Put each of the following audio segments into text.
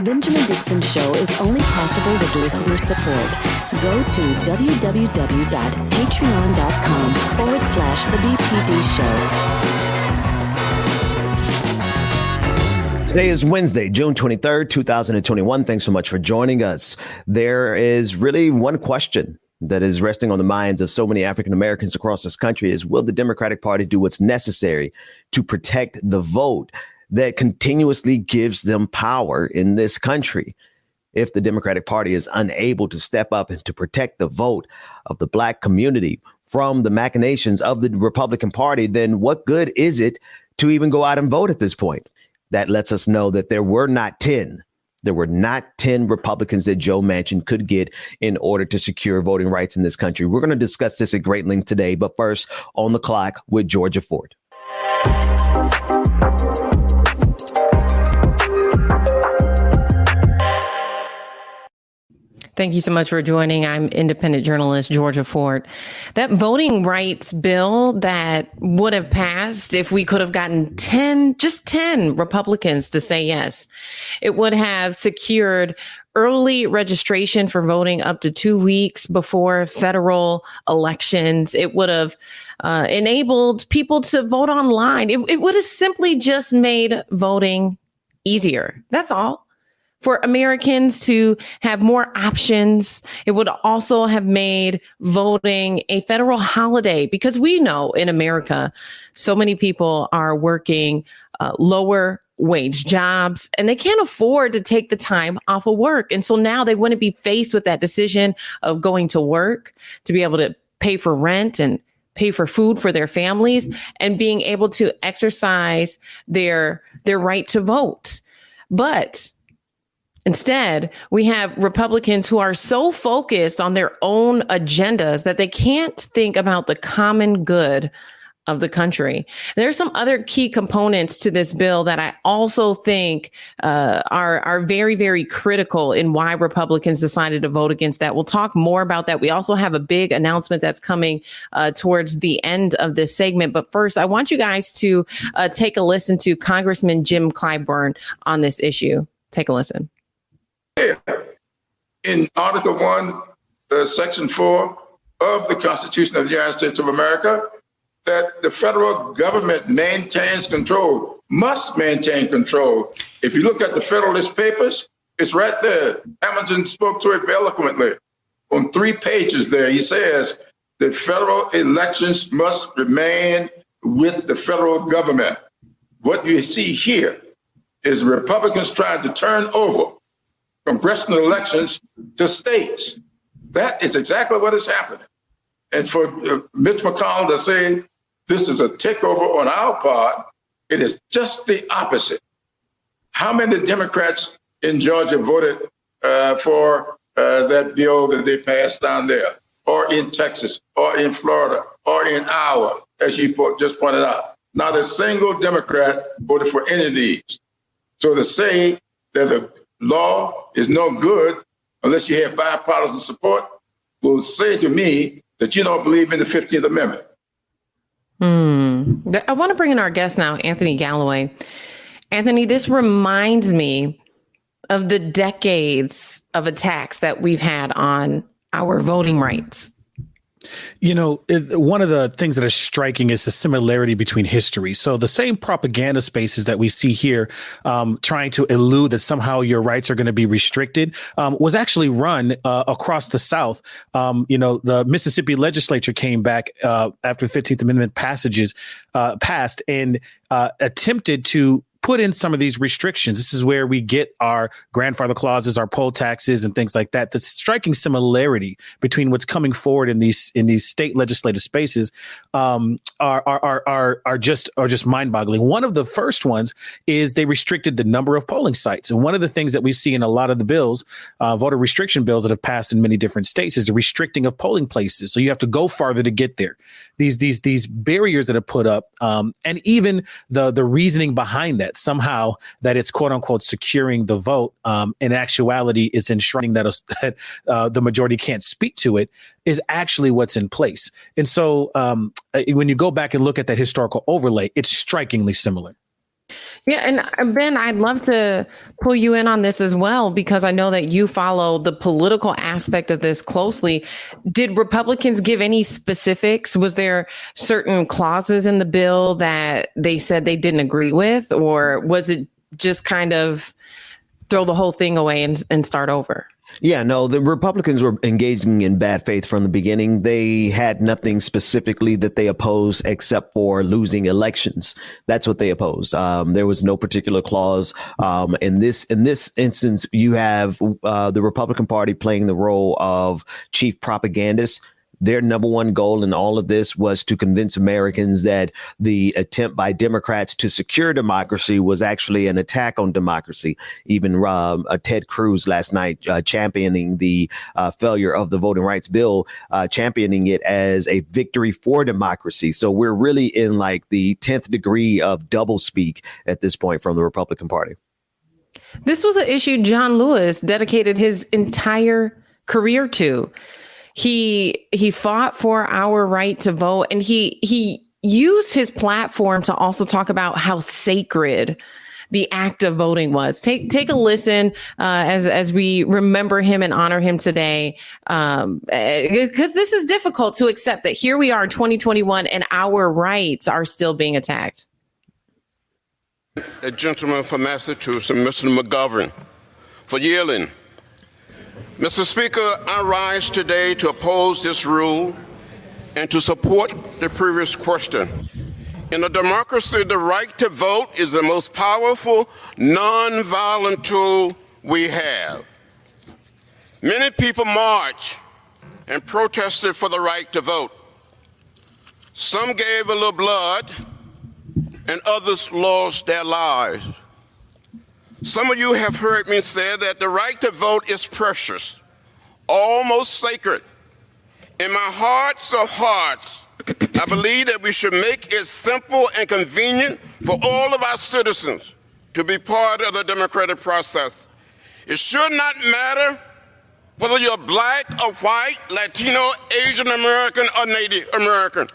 The Benjamin Dixon Show is only possible with listener support. Go to www.patreon.com/The BPD Show. Today is Wednesday, June 23rd, 2021. Thanks so much for joining us. There is really one question that is resting on the minds of so many African Americans across this country is, will the Democratic Party do what's necessary to protect the vote that continuously gives them power in this country? If the Democratic Party is unable to step up and to protect the vote of the Black community from the machinations of the Republican Party, then what good is it to even go out and vote at this point? That lets us know that there were not 10 Republicans that Joe Manchin could get in order to secure voting rights in this country. We're going to discuss this at great length today. But first, on the clock with Georgia Ford. Thank you so much for joining. I'm independent journalist Georgia Ford. That voting rights bill that would have passed if we could have gotten 10 Republicans to say yes, it would have secured early registration for voting up to 2 weeks before federal elections. It would have enabled people to vote online. It would have simply just made voting easier. That's all. For Americans to have more options. It would also have made voting a federal holiday, because we know in America, so many people are working lower wage jobs and they can't afford to take the time off of work. And so now they wouldn't be faced with that decision of going to work to be able to pay for rent and pay for food for their families and being able to exercise their right to vote. But instead, we have Republicans who are so focused on their own agendas that they can't think about the common good of the country. There are some other key components to this bill that I also think are very, very critical in why Republicans decided to vote against that. We'll talk more about that. We also have a big announcement that's coming towards the end of this segment. But first, I want you guys to take a listen to Congressman Jim Clyburn on this issue. Take a listen. In Article 1, Section 4 of the Constitution of the United States of America, that the federal government maintains control, must maintain control. If you look at the Federalist Papers, it's right there. Hamilton spoke to it eloquently. On 3 pages there, he says that federal elections must remain with the federal government. What you see here is Republicans trying to turn over congressional elections to states. That is exactly what is happening. And for Mitch McConnell to say this is a takeover on our part, it is just the opposite. How many Democrats in Georgia voted for that bill that they passed down there, or in Texas, or in Florida, or in Iowa, as you just pointed out? Not a single Democrat voted for any of these. So to say that the law is no good unless you have bipartisan support will say to me that you don't believe in the 15th Amendment. I want to bring in our guest now, Anthony Galloway. Anthony, this reminds me of the decades of attacks that we've had on our voting rights. You know, one of the things that is striking is the similarity between history. So the same propaganda spaces that we see here, trying to elude that somehow your rights are going to be restricted, was actually run across the South. The Mississippi legislature came back after the 15th Amendment passed and attempted to put in some of these restrictions. This is where we get our grandfather clauses, our poll taxes, and things like that. The striking similarity between what's coming forward in these state legislative spaces are just mind-boggling. One of the first ones is they restricted the number of polling sites, and one of the things that we see in a lot of the bills, voter restriction bills that have passed in many different states, is the restricting of polling places. So you have to go farther to get there. These barriers that are put up, and even the reasoning behind that. Somehow that it's quote unquote securing the vote. In actuality, it's enshrining that the majority can't speak to it, is actually what's in place. And so when you go back and look at that historical overlay, it's strikingly similar. Yeah, and Ben, I'd love to pull you in on this as well, because I know that you follow the political aspect of this closely. Did Republicans give any specifics? Was there certain clauses in the bill that they said they didn't agree with, or was it just kind of throw the whole thing away and start over? Yeah, no, the Republicans were engaging in bad faith from the beginning. They had nothing specifically that they opposed except for losing elections. That's what they opposed. There was no particular clause. In this instance, you have the Republican Party playing the role of chief propagandist. Their number one goal in all of this was to convince Americans that the attempt by Democrats to secure democracy was actually an attack on democracy. Even Ted Cruz last night championing the failure of the voting rights bill, championing it as a victory for democracy. So we're really in like the 10th degree of doublespeak at this point from the Republican Party. This was an issue John Lewis dedicated his entire career to. He fought for our right to vote, and he used his platform to also talk about how sacred the act of voting was. Take a listen as we remember him and honor him today, because this is difficult to accept that here we are in 2021 and our rights are still being attacked. A gentleman from Massachusetts, Mr. McGovern, for yielding. Mr. Speaker, I rise today to oppose this rule and to support the previous question. In a democracy, the right to vote is the most powerful, non-violent tool we have. Many people marched and protested for the right to vote. Some gave a little blood, and others lost their lives. Some of you have heard me say that the right to vote is precious, almost sacred. In my hearts of hearts, I believe that we should make it simple and convenient for all of our citizens to be part of the democratic process. It should not matter whether you're black or white, Latino, Asian American, or Native American.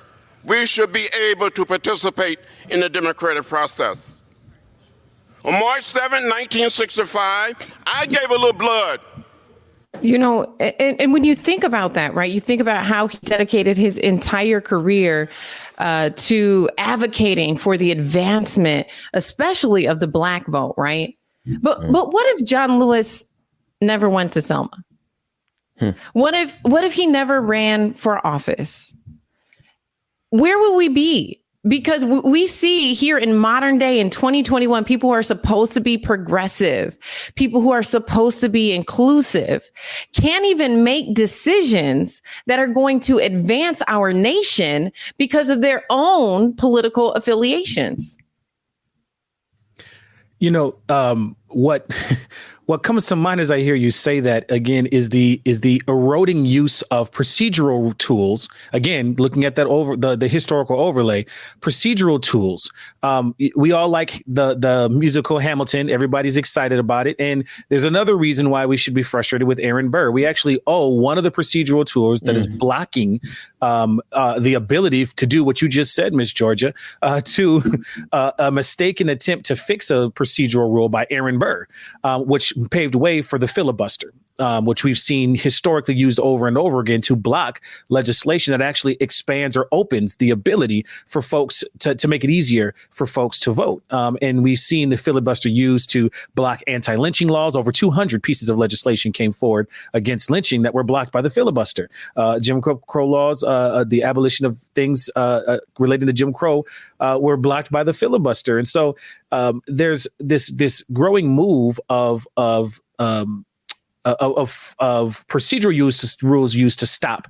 We should be able to participate in the democratic process. On March 7, 1965, I gave a little blood. You know, and when you think about that, right, you think about how he dedicated his entire career to advocating for the advancement, especially of the black vote, right? But what if John Lewis never went to Selma? What if he never ran for office? Where would we be? Because we see here in modern day in 2021, people who are supposed to be progressive, people who are supposed to be inclusive, can't even make decisions that are going to advance our nation because of their own political affiliations. You know, what comes to mind as I hear you say that again is the eroding use of procedural tools. Again, looking at that over the historical overlay, procedural tools. We all like the musical Hamilton. Everybody's excited about it, and there's another reason why we should be frustrated with Aaron Burr. We actually owe one of the procedural tools that is blocking the ability to do what you just said, Ms. Georgia, to a mistaken attempt to fix a procedural rule by Aaron Burr, which paved way for the filibuster, which we've seen historically used over and over again to block legislation that actually expands or opens the ability for folks to make it easier for folks to vote. And we've seen the filibuster used to block anti-lynching laws. Over 200 pieces of legislation came forward against lynching that were blocked by the filibuster. Jim Crow laws, the abolition of things relating to Jim Crow were blocked by the filibuster. And so there's this growing move of procedural rules used to stop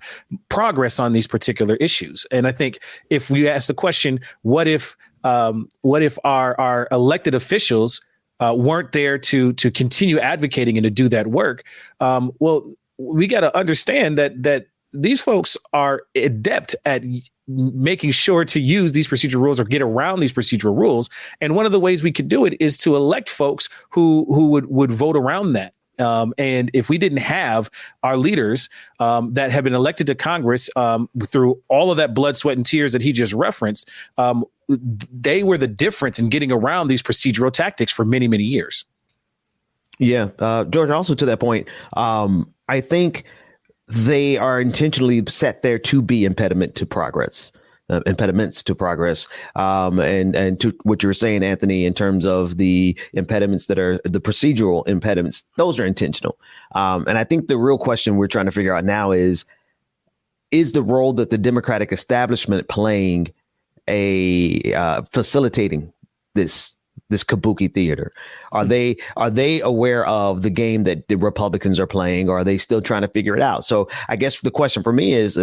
progress on these particular issues. And I think if we ask the question, what if our elected officials weren't there to continue advocating and to do that work? Well, we got to understand that these folks are adept at making sure to use these procedural rules or get around these procedural rules. And one of the ways we could do it is to elect folks who would vote around that. And if we didn't have our leaders that have been elected to Congress through all of that blood, sweat, and tears that he just referenced, they were the difference in getting around these procedural tactics for many, many years. Yeah. George, also to that point, I think they are intentionally set there to be impediments to progress. And to what you were saying, Anthony, in terms of the impediments that are the procedural impediments, those are intentional. And I think the real question we're trying to figure out now is the role that the Democratic establishment playing facilitating this kabuki theater? Are they aware of the game that the Republicans are playing, or are they still trying to figure it out? So I guess the question for me is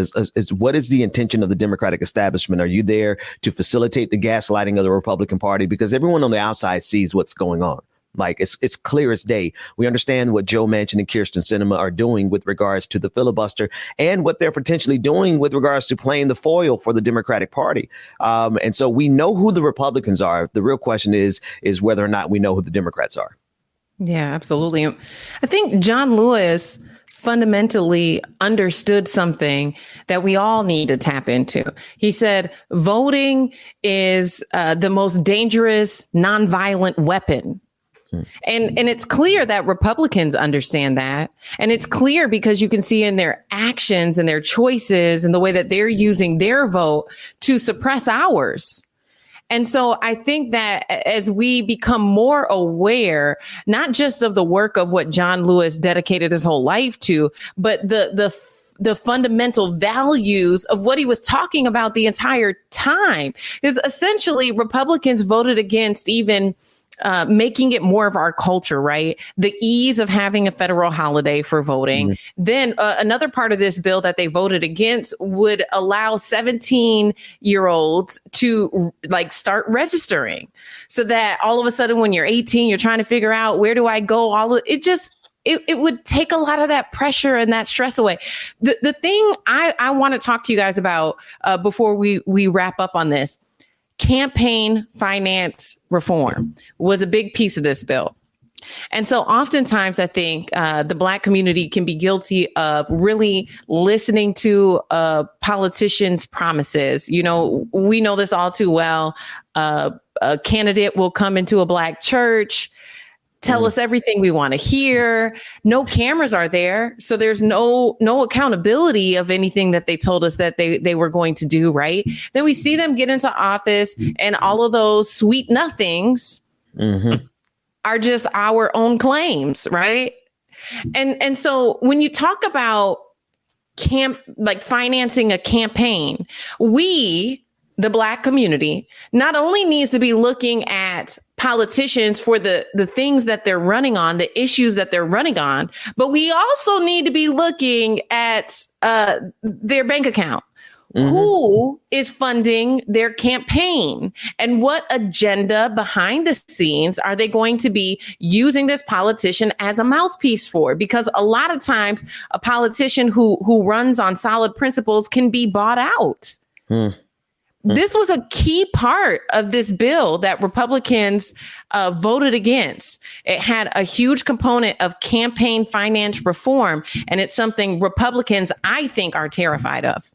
what is the intention of the Democratic establishment? Are you there to facilitate the gaslighting of the Republican Party? Because everyone on the outside sees what's going on. Like it's clear as day. We understand what Joe Manchin and Kyrsten Sinema are doing with regards to the filibuster and what they're potentially doing with regards to playing the foil for the Democratic Party. And so we know who the Republicans are. The real question is whether or not we know who the Democrats are. Yeah, absolutely. I think John Lewis fundamentally understood something that we all need to tap into. He said, voting is the most dangerous nonviolent weapon. And it's clear that Republicans understand that. And it's clear because you can see in their actions and their choices and the way that they're using their vote to suppress ours. And so I think that as we become more aware, not just of the work of what John Lewis dedicated his whole life to, but the fundamental values of what he was talking about the entire time, is essentially Republicans voted against even making it more of our culture, right? The ease of having a federal holiday for voting. Mm-hmm. Then another part of this bill that they voted against would allow 17-year-olds to start registering, so that all of a sudden when you're 18, you're trying to figure out, where do I go? It would take a lot of that pressure and that stress away. The thing I want to talk to you guys about before we wrap up on this, campaign finance reform was a big piece of this bill. And so oftentimes I think the Black community can be guilty of really listening to politicians' promises. You know, we know this all too well. A candidate will come into a Black church, tell us everything we want to hear. No cameras are there, so there's no accountability of anything that they told us that they were going to do, right? Then we see them get into office, and all of those sweet nothings are just our own claims, right? And so when you talk about financing a campaign, we, the Black community, not only needs to be looking at politicians for the things that they're running on, the issues that they're running on, but we also need to be looking at their bank account. Mm-hmm. Who is funding their campaign, and what agenda behind the scenes are they going to be using this politician as a mouthpiece for? Because a lot of times a politician who runs on solid principles can be bought out. This was a key part of this bill that Republicans voted against. It had a huge component of campaign finance reform, and it's something Republicans, I think, are terrified of.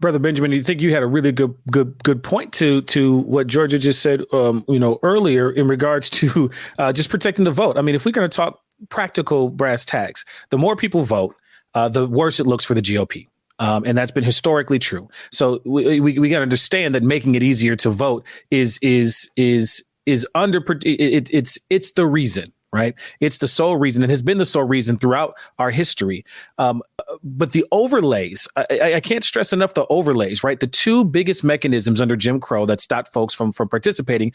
Brother Benjamin, you think you had a really good point to what Georgia just said, earlier in regards to just protecting the vote. I mean, if we're going to talk practical brass tacks, the more people vote, the worse it looks for the GOP. And that's been historically true. So we got to understand that making it easier to vote is it's the reason, right? It's the sole reason. It has been the sole reason throughout our history. But the overlays, I can't stress enough the overlays, right? The two biggest mechanisms under Jim Crow that stopped folks from participating.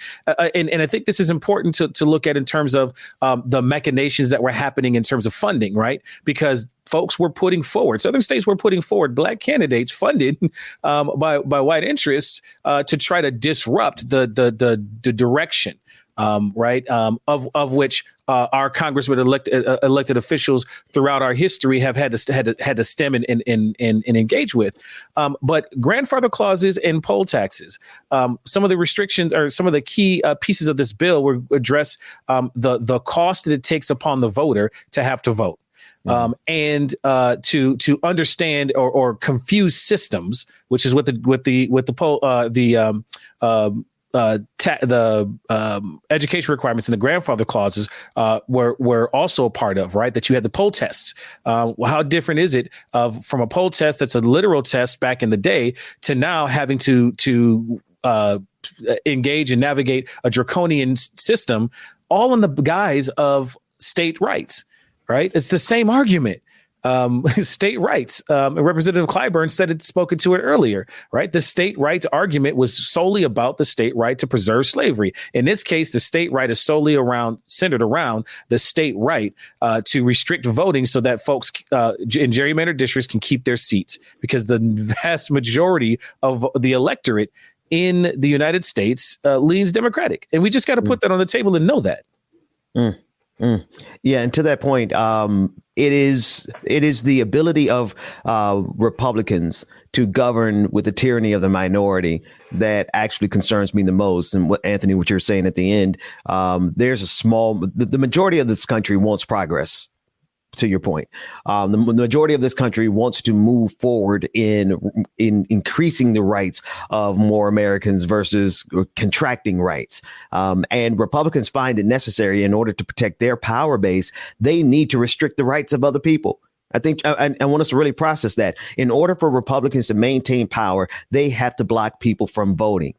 And I think this is important to look at in terms of the machinations that were happening in terms of funding, right? Because folks were putting forward, Southern states were putting forward Black candidates funded by white interests to try to disrupt the direction. Of which our congressmen, elected officials throughout our history have had to stem and engage with. But grandfather clauses and poll taxes, some of the restrictions or some of the key pieces of this bill will address the cost that it takes upon the voter to have to vote. and to understand or confuse systems, which is what the education requirements and the grandfather clauses were also a part of, right? That you had the poll tests. How different is it from a poll test that's a literal test back in the day to now having to engage and navigate a draconian system, all in the guise of state rights, right? It's the same argument. State rights. Representative Clyburn spoken to it earlier, right? The state rights argument was solely about the state right to preserve slavery. In this case, the state right is solely centered around the state right to restrict voting so that folks in gerrymandered districts can keep their seats, because the vast majority of the electorate in the United States leans Democratic. And we just got to put that on the table and know that. Yeah, and to that point, it is the ability of Republicans to govern with the tyranny of the minority that actually concerns me the most. And what you're saying at the end, there's the majority of this country wants progress. To your point, the majority of this country wants to move forward in increasing the rights of more Americans versus contracting rights. And Republicans find it necessary, in order to protect their power base, they need to restrict the rights of other people. I think I want us to really process that. In order for Republicans to maintain power, they have to block people from voting.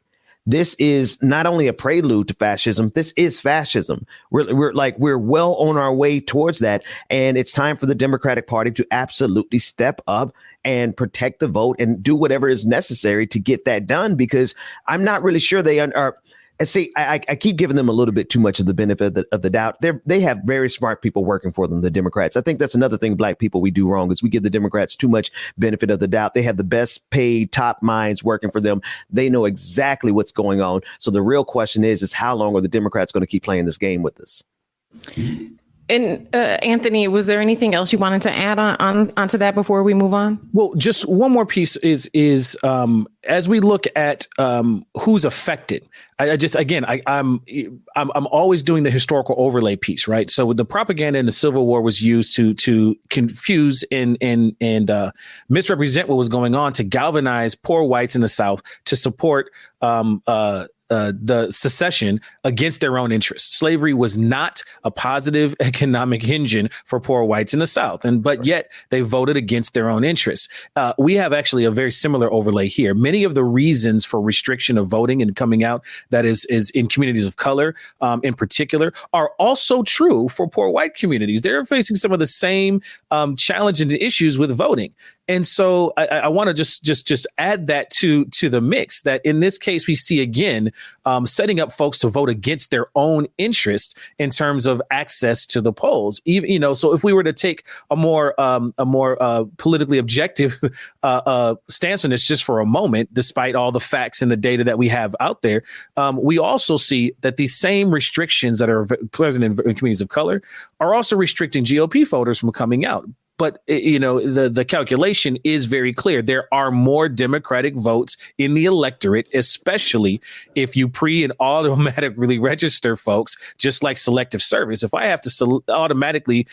This is not only a prelude to fascism. This is fascism. We're well on our way towards that. And it's time for the Democratic Party to absolutely step up and protect the vote and do whatever is necessary to get that done, because I'm not really sure they are. And see, I keep giving them a little bit too much of the benefit of the doubt. They have very smart people working for them, the Democrats. I think that's another thing Black people we do wrong, is we give the Democrats too much benefit of the doubt. They have the best paid top minds working for them. They know exactly what's going on. So the real question is how long are the Democrats going to keep playing this game with us? And Anthony, was there anything else you wanted to add onto that before we move on? Well, just one more piece is as we look at who's affected. I'm always doing the historical overlay piece, right? So with the propaganda in the Civil War was used to confuse and misrepresent what was going on, to galvanize poor whites in the South to support the secession against their own interests. Slavery was not a positive economic engine for poor whites in the South, but yet they voted against their own interests. We have actually a very similar overlay here. Many of the reasons for restriction of voting and coming out, that is in communities of color, in particular, are also true for poor white communities. They're facing some of the same challenges and issues with voting. And so I want to just add that to the mix, that in this case, we see again setting up folks to vote against their own interests in terms of access to the polls. Even, so if we were to take a more politically objective stance on this just for a moment, despite all the facts and the data that we have out there, we also see that these same restrictions that are present in communities of color are also restricting GOP voters from coming out. But, the calculation is very clear. There are more Democratic votes in the electorate, especially if you and automatically register folks, just like selective service. If I have to automatically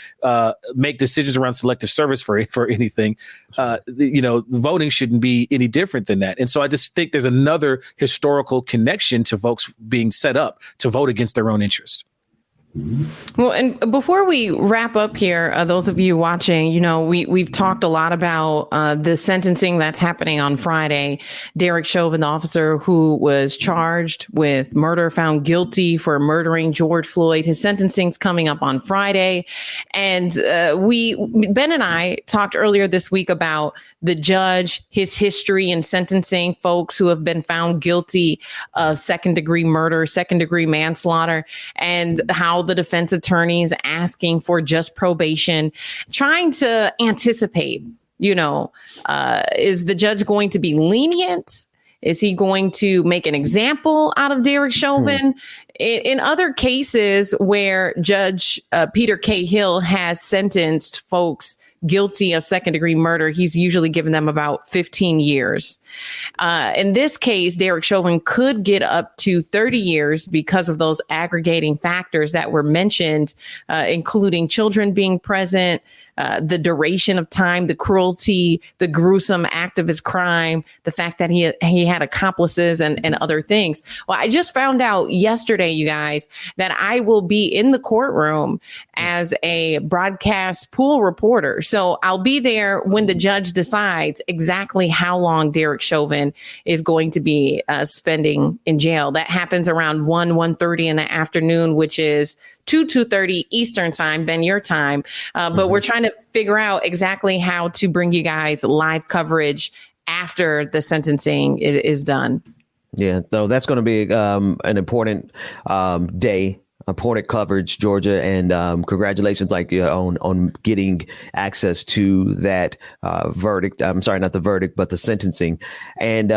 make decisions around selective service for anything, voting shouldn't be any different than that. And so I just think there's another historical connection to folks being set up to vote against their own interest. Well, and before we wrap up here, those of you watching, we've talked a lot about the sentencing that's happening on Friday. Derek Chauvin, the officer who was charged with murder, found guilty for murdering George Floyd. His sentencing's coming up on Friday. And Ben and I talked earlier this week about the judge, his history in sentencing folks who have been found guilty of second-degree murder, second-degree manslaughter, and how the defense attorney is asking for just probation, trying to anticipate, is the judge going to be lenient? Is he going to make an example out of Derek Chauvin? In other cases where Judge Peter K. Hill has sentenced folks guilty of second-degree murder, he's usually given them about 15 years. In this case, Derek Chauvin could get up to 30 years because of those aggregating factors that were mentioned, including children being present, the duration of time, the cruelty, the gruesome act of his crime, the fact that he had accomplices and other things. Well, I just found out yesterday, you guys, that I will be in the courtroom as a broadcast pool reporter. So I'll be there when the judge decides exactly how long Derek Chauvin is going to be spending in jail. That happens around 1:30 in the afternoon, which is 2:30 Eastern time, Ben, your time. But we're trying to figure out exactly how to bring you guys live coverage after the sentencing is done. Yeah, so that's going to be an important day, important coverage, Georgia, and congratulations, on getting access to that verdict. I'm sorry, not the verdict, but the sentencing. And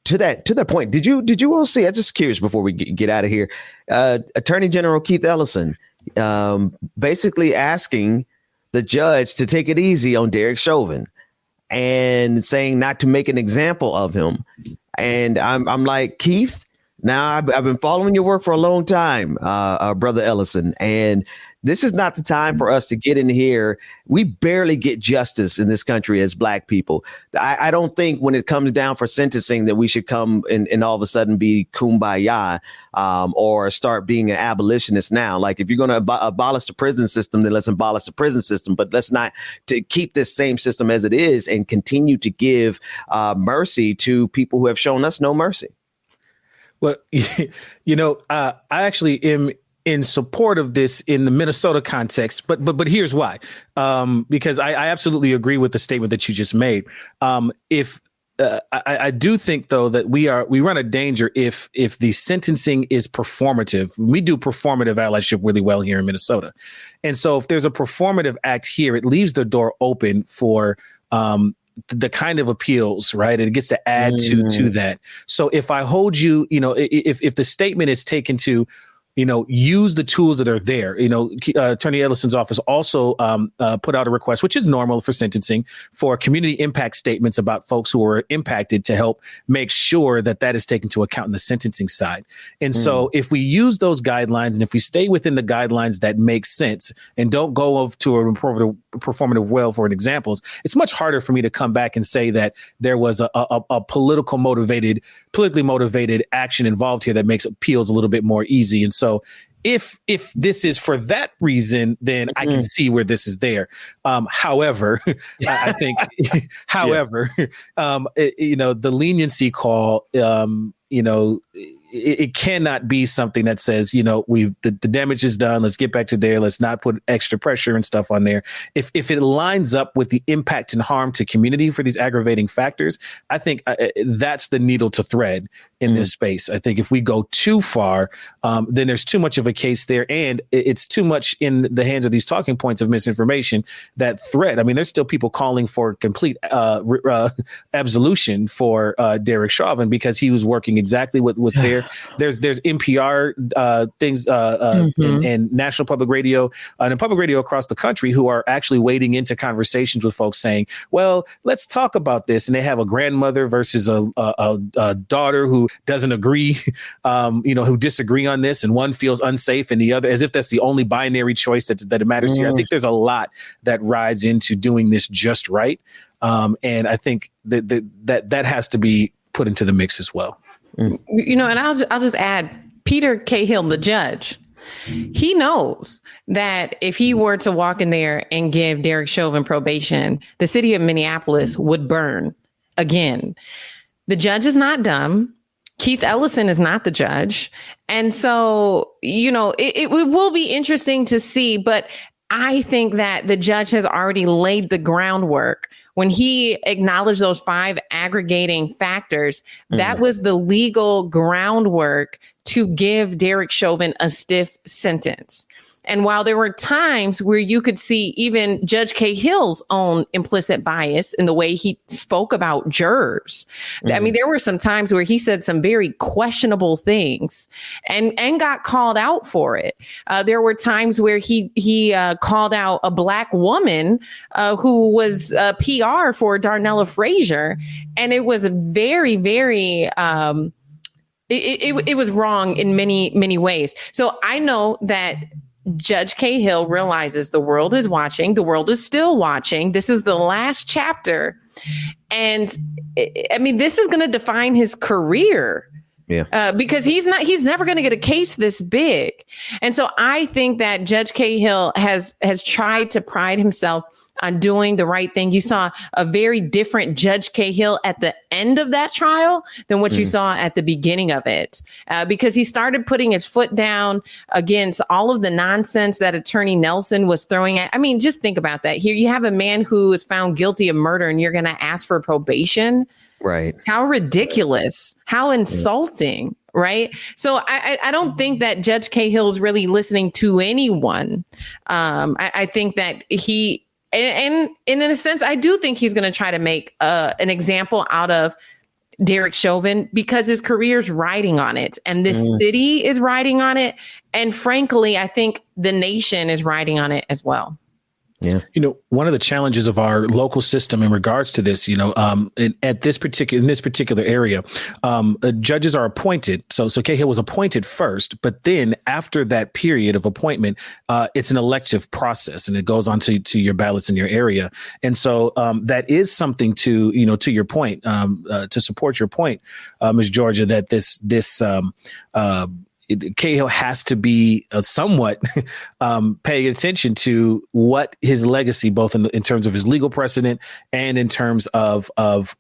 to that point, did you all see? I'm just curious before we get out of here. Attorney General Keith Ellison basically asking the judge to take it easy on Derek Chauvin and saying not to make an example of him. And I'm like, Keith, now I've been following your work for a long time, Brother Ellison, and this is not the time for us to get in here. We barely get justice in this country as Black people. I don't think when it comes down for sentencing that we should come and all of a sudden be kumbaya or start being an abolitionist now. Like, if you're going to abolish the prison system, then let's abolish the prison system. But let's not to keep this same system as it is and continue to give mercy to people who have shown us no mercy. Well, I actually am in support of this in the Minnesota context, but here's why. Because I absolutely agree with the statement that you just made. I do think, though, that we run a danger if the sentencing is performative. We do performative allyship really well here in Minnesota. And so if there's a performative act here, it leaves the door open for the kind of appeals, right? It gets to add to that. So if I hold you, if the statement is taken to, use the tools that are there. Attorney Ellison's office also put out a request, which is normal for sentencing, for community impact statements about folks who were impacted to help make sure that is taken into account in the sentencing side. And so if we use those guidelines and if we stay within the guidelines that make sense and don't go to a performative well for examples, it's much harder for me to come back and say that there was a politically motivated action involved here that makes appeals a little bit more easy. And so if this is for that reason, then I can see where this is there. However, I think, the leniency call, it cannot be something that says, the damage is done. Let's get back to there. Let's not put extra pressure and stuff on there. If it lines up with the impact and harm to community for these aggravating factors, I think that's the needle to thread in this space. I think if we go too far, then there's too much of a case there, and it's too much in the hands of these talking points of misinformation that thread. I mean, there's still people calling for complete absolution for Derek Chauvin because he was working exactly what was there. There's NPR things and National Public Radio and public radio across the country who are actually wading into conversations with folks saying, well, let's talk about this. And they have a grandmother versus a daughter who doesn't agree, who disagree on this. And one feels unsafe and the other, as if that's the only binary choice that matters here. I think there's a lot that rides into doing this just right. And I think that has to be put into the mix as well. And I'll just add, Peter Cahill, the judge, he knows that if he were to walk in there and give Derek Chauvin probation, the city of Minneapolis would burn again. The judge is not dumb. Keith Ellison is not the judge. And so, it will be interesting to see, but I think that the judge has already laid the groundwork. When he acknowledged those 5 aggregating factors, that was the legal groundwork to give Derek Chauvin a stiff sentence. And while there were times where you could see even Judge Cahill's own implicit bias in the way he spoke about jurors, I mean, there were some times where he said some very questionable things and got called out for it. There were times where he called out a Black woman who was PR for Darnella Frazier, and it was very, very it was wrong in many, many ways. So I know that Judge Cahill realizes the world is watching. The world is still watching. This is the last chapter. And I mean, this is going to define his career. Yeah. Because he's never going to get a case this big. And so I think that Judge Cahill has tried to pride himself on doing the right thing. You saw a very different Judge Cahill at the end of that trial than what you saw at the beginning of it, because he started putting his foot down against all of the nonsense that Attorney Nelson was throwing at. I mean, just think about that. Here you have a man who is found guilty of murder and you're going to ask for probation. Right. How ridiculous, how insulting. Right. So I don't think that Judge Cahill is really listening to anyone. I think that and in a sense, I do think he's going to try to make an example out of Derek Chauvin because his career's riding on it and this city is riding on it. And frankly, I think the nation is riding on it as well. Yeah. You know, one of the challenges of our local system in regards to this, in this particular area, judges are appointed. So Cahill was appointed first, but then after that period of appointment, it's an elective process and it goes on to your ballots in your area. And so that is something to your point, to support your point, Ms. Georgia, that this Cahill has to be somewhat paying attention to what his legacy, both in terms of his legal precedent and in terms of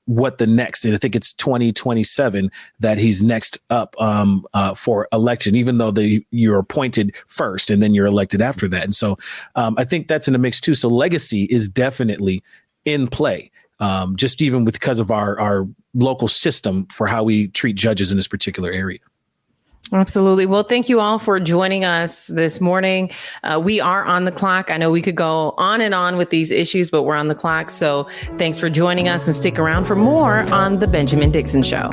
what the next. And I think it's 2027 that he's next up for election, even though you're appointed first and then you're elected after that. And so I think that's in the mix too. So legacy is definitely in play, just even because of our local system for how we treat judges in this particular area. Absolutely. Well, thank you all for joining us this morning. We are on the clock. I know we could go on and on with these issues, but we're on the clock. So thanks for joining us and stick around for more on The Benjamin Dixon Show.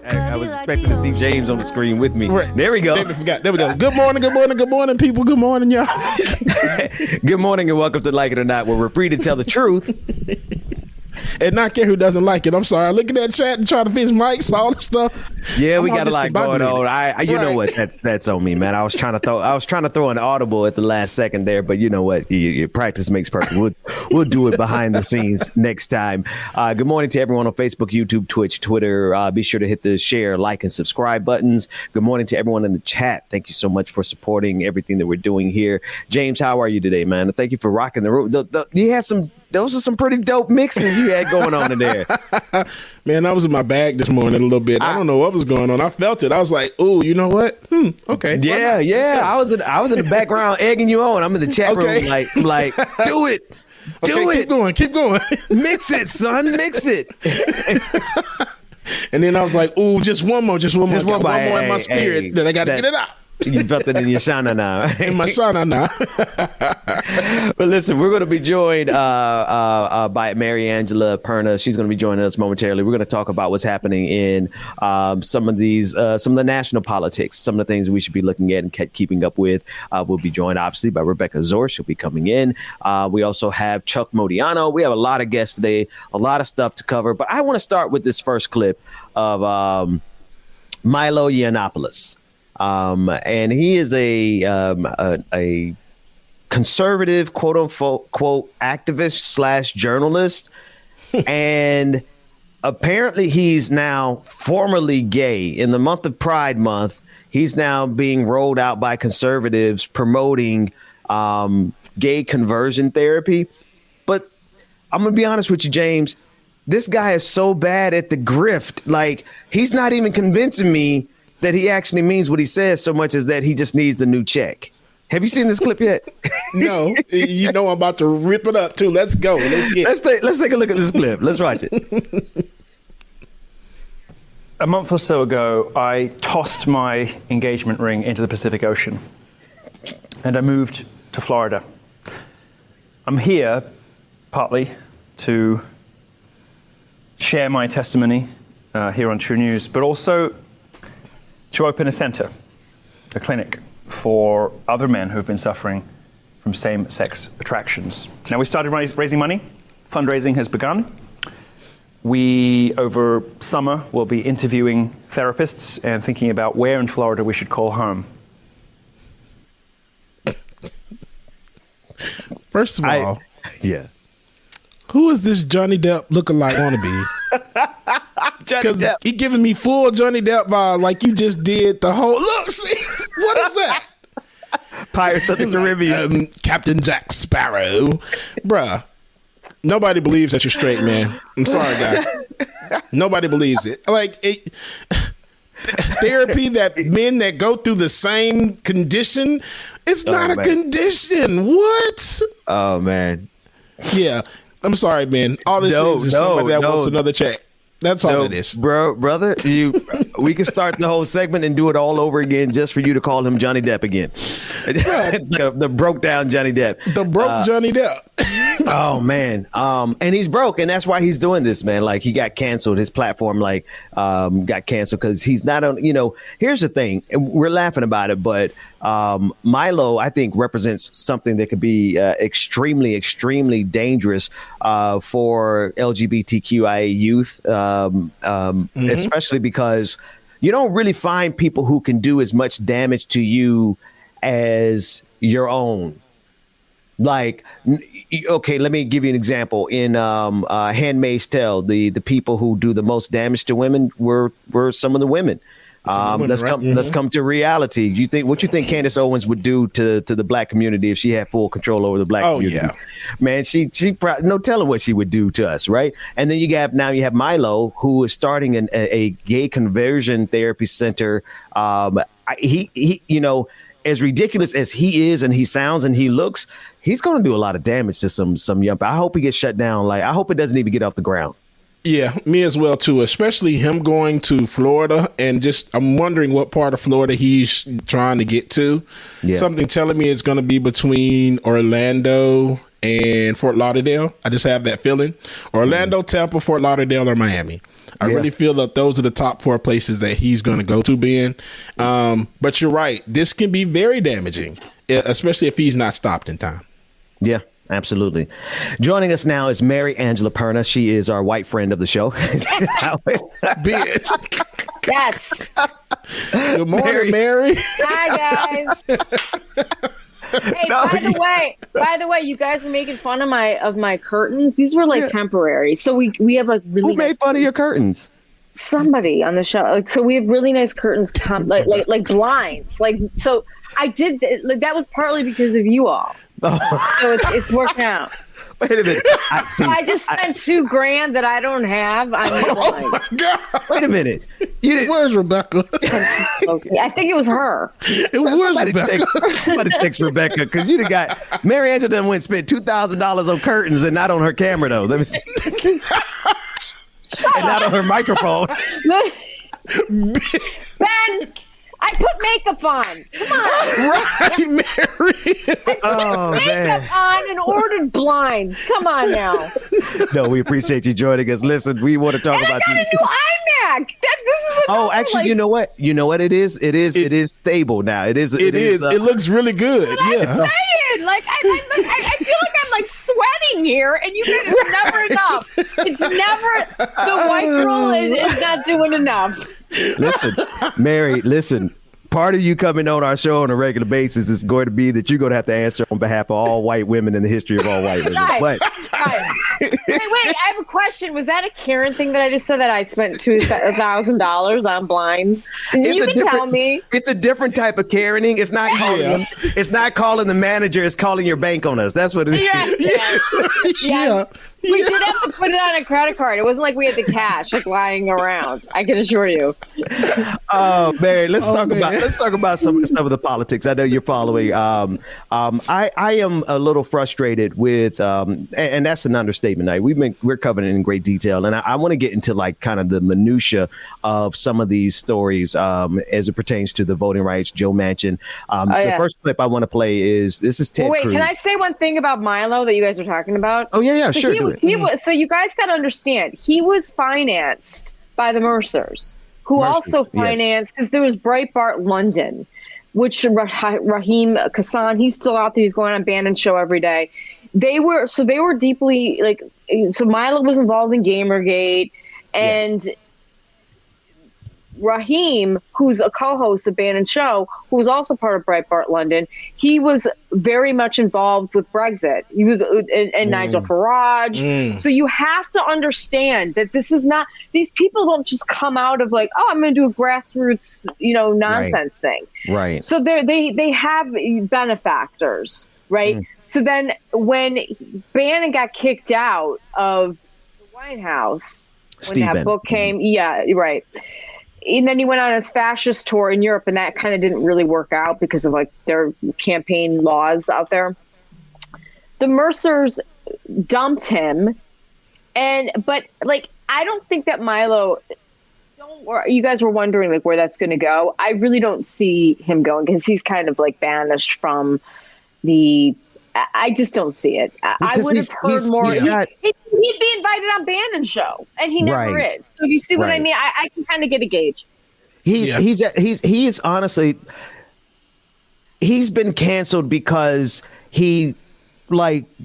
I was expecting to see James on the screen with me. Right. There we go. There we go. Good morning, people. Good morning, y'all. Good morning and welcome to Like It or Not, where we're free to tell the truth. And not care who doesn't like it. I'm sorry. I look at that chat and try to fix mics, all the stuff. Yeah, we got a lot going on. You know what? That's on me, man. I was trying to throw an audible at the last second there, but you know what? Your practice makes perfect. We'll do it behind the scenes next time. Good morning to everyone on Facebook, YouTube, Twitch, Twitter. Be sure to hit the share, like, and subscribe buttons. Good morning to everyone in the chat. Thank you so much for supporting everything that we're doing here. James, how are you today, man? Thank you for rocking the room. You had those are some pretty dope mixes you had going on in there. Man, I was in my bag this morning a little bit. I don't know what was going on. I felt it. I was like, "Ooh, you know what? Okay." Yeah. I was in the background egging you on. I'm in the chat room like, do it. Do it. Keep going. Mix it, son. Mix it. And then I was like, "Ooh, just one more. One more in my spirit. Then I got to get it out." You felt it in your shana now. In my shana now. But listen, we're going to be joined by Mary Angela Perna. She's going to be joining us momentarily. We're going to talk about what's happening in some of the national politics, some of the things we should be looking at and keeping up with. We'll be joined, obviously, by Rebecca Zor. She'll be coming in. We also have Chuck Modiano. We have a lot of guests today, a lot of stuff to cover. But I want to start with this first clip of Milo Yiannopoulos. And he is a conservative, quote unquote, activist / journalist. And apparently he's now formerly gay. In the month of Pride Month, he's now being rolled out by conservatives promoting gay conversion therapy. But I'm going to be honest with you, James, this guy is so bad at the grift. Like, he's not even convincing me that he actually means what he says so much as that he just needs the new check. Have you seen this clip yet? No. You know I'm about to rip it up too. Let's go. Let's take a look at this clip. Let's watch it. A month or so ago, I tossed my engagement ring into the Pacific Ocean and I moved to Florida. I'm here partly to share my testimony here on True News, but also to open a center, a clinic for other men who have been suffering from same-sex attractions. Now, we started raising money. Fundraising has begun. We, over summer, will be interviewing therapists and thinking about where in Florida we should call home. First of all, yeah. Who is this Johnny Depp lookalike wannabe? Because he giving me full Johnny Depp vibe, like you just did the whole. Look, see, what is that? Pirates of the Caribbean. Captain Jack Sparrow. Bruh, nobody believes that you're straight, man. I'm sorry, guys. Nobody believes it. Therapy that men that go through the same condition, it's not a condition. What? Oh, man. Yeah. I'm sorry, man. All this is somebody that wants another check. That's all it is. Brother, we can start the whole segment and do it all over again just for you to call him Johnny Depp again. the broke down Johnny Depp. The broke Johnny Depp. Oh, man. And he's broke, and that's why he's doing this, man. Like, he got canceled. His platform, got canceled because he's not on, here's the thing. We're laughing about it, but Milo, I think, represents something that could be extremely, extremely dangerous for LGBTQIA youth, especially because you don't really find people who can do as much damage to you as your own. Like, okay, let me give you an example. In Handmaid's Tale, the people who do the most damage to women were some of the women. Let's come to reality. What you think Candace Owens would do to the black community if she had full control over the black community? Yeah. Man, she no telling what she would do to us, right? And then you have Milo, who is starting a gay conversion therapy center. He as ridiculous as he is and he sounds and he looks, he's going to do a lot of damage to some young people. I hope he gets shut down. Like, I hope it doesn't even get off the ground. Yeah, me as well, too, especially him going to Florida. And I'm wondering what part of Florida he's trying to get to. Yeah. Something telling me it's going to be between Orlando and Fort Lauderdale. I just have that feeling. Orlando, Tampa, Fort Lauderdale, or Miami. I really feel that those are the top 4 places that he's going to go to, Ben. But you're right. This can be very damaging, especially if he's not stopped in time. Yeah. Absolutely. Joining us now is Mary Angela Perna. She is our white friend of the show. Yes. Good morning, Mary. Hi, guys. Hey, by the way, you guys are making fun of my curtains. These were temporary. So we have really Who made fun of your curtains? Somebody on the show. So we have really nice curtains like blinds. So I did that was partly because of you all. Oh. So it's worked out. Wait a minute. I just spent $2,000 that I don't have. Oh my God. Wait a minute. Where's Rebecca? I think it was her. Where's Rebecca? Somebody text Rebecca, because you got Mary Angela done went and spent $2,000 on curtains and not on her camera though. Let me see. And not on her microphone. Ben, I put makeup on. Come on. Right, Mary. I put makeup on and ordered blinds. Come on now. No, we appreciate you joining us. Listen, we want to talk about I got a new iMac. Actually, you know what? You know what it is? It is stable now. It is. It looks really good. I'm saying, I feel like I'm sweating here, and you guys are never enough. It's never the white girl is not doing enough. Listen, Mary, part of you coming on our show on a regular basis is going to be that you're going to have to answer on behalf of all white women in the history of all white women. Right. Wait, I have a question. Was that a Karen thing that I just said that I spent $2,000 on blinds? You can tell me. It's a different type of Karening. It's not calling them. It's not calling the manager. It's calling your bank on us. That's what it is. Yeah. We did have to put it on a credit card. It wasn't like we had the cash lying around. I can assure you. Oh, Mary, let's talk about some of the politics. I know you're following. I am a little frustrated with, and that's an understatement. We're covering it in great detail, and I want to get into kind of the minutia of some of these stories as it pertains to the voting rights. Joe Manchin. The first clip I want to play is Ted Cruz. Can I say one thing about Milo that you guys are talking about? Oh yeah, sure. So you guys got to understand, he was financed by the Mercers, who also financed, because there was Breitbart London, which Raheem Kassan, he's still out there. He's going on Bannon's show every day. They were deeply so Milo was involved in Gamergate, and Raheem, who's a co-host of Bannon's show, who was also part of Breitbart London, he was very much involved with Brexit. He was and Nigel Farage. So you have to understand that this is not, these people don't just come out of like, oh, I'm going to do a grassroots, nonsense thing. Right. So they have benefactors, right? So then when Bannon got kicked out of the White House, when that book came, right. And then he went on his fascist tour in Europe, and that kind of didn't really work out because of like their campaign laws out there. The Mercers dumped him, but like I don't think that Milo. You guys were wondering like where that's going to go. I really don't see him going because he's kind of like banished from the. I just don't see it. I would have heard more. He'd be invited on Bannon's show, and he never is. So you see what I mean? I can kind of get a gauge. He is honestly, he's been canceled because he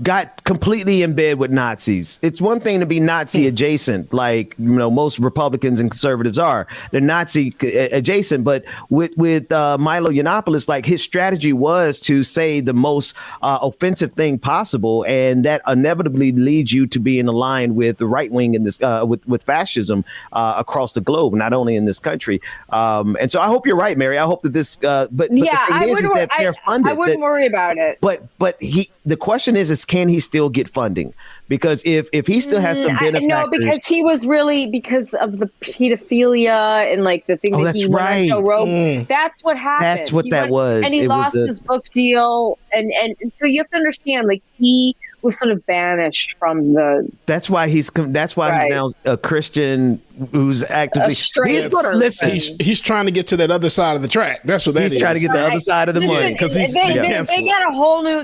got completely in bed with Nazis. It's one thing to be Nazi adjacent, like most Republicans and conservatives are. They're Nazi adjacent, but with Milo Yiannopoulos, like his strategy was to say the most offensive thing possible, and that inevitably leads you to being aligned with the right wing in this with fascism across the globe, not only in this country. And so I hope you're right, Mary. I hope that this. But the thing is that they're funded. I wouldn't worry about it. But the question is can he still get funding? Because if he still has some benefactors. No, because he was really because of the pedophilia and like the thing that he wrote. That's what happened. That's what that was. And he lost his book deal. And so you have to understand, like he was sort of banished from the. That's why he's now a Christian who's actively. He's trying to get to that other side of the track. That's what that is. He's trying to get the other side of the money because he's they got a whole new.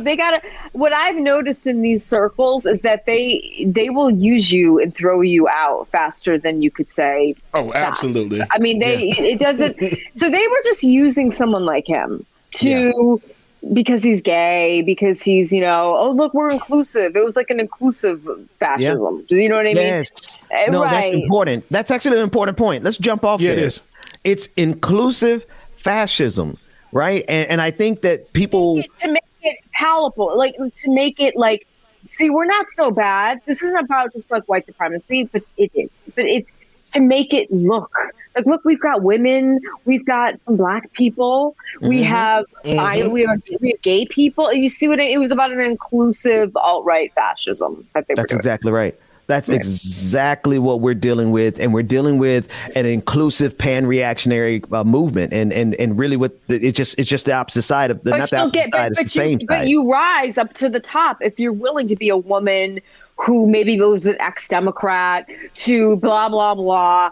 What I've noticed in these circles is that they will use you and throw you out faster than you could say. Oh, absolutely. I mean, it doesn't. So they were just using someone like him to. Yeah. Because he's gay, because he's, oh, look, we're inclusive. It was like an inclusive fascism. Do you know what I mean? Yes. No, that's important. That's actually an important point. Let's jump off there. It is. It's inclusive fascism, right? And I think that people... To make it palatable, to make it see, we're not so bad. This isn't about just white supremacy, but it is. But it's to make it look... look, we've got women, we've got some black people, we have we have gay people. You see what it was about an inclusive alt-right fascism that they were doing. Exactly right. That's exactly what we're dealing with, and we're dealing with an inclusive pan-reactionary movement, and really it's just the opposite side of the same side. But you rise up to the top if you're willing to be a woman who maybe was an ex-Democrat to blah blah blah.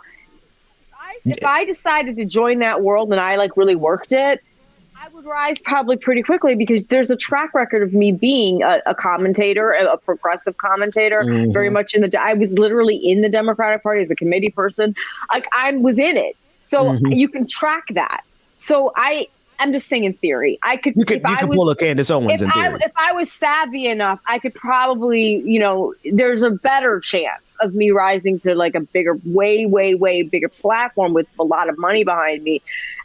If I decided to join that world and I really worked it, I would rise probably pretty quickly because there's a track record of me being a commentator, a progressive commentator, very much I was literally in the Democratic Party as a committee person. I was in it. So you can track that. So I'm just saying in theory, I could. You could pull a Candace Owens in theory. If I was savvy enough, I could probably, there's a better chance of me rising to a bigger, way, way, way bigger platform with a lot of money behind me,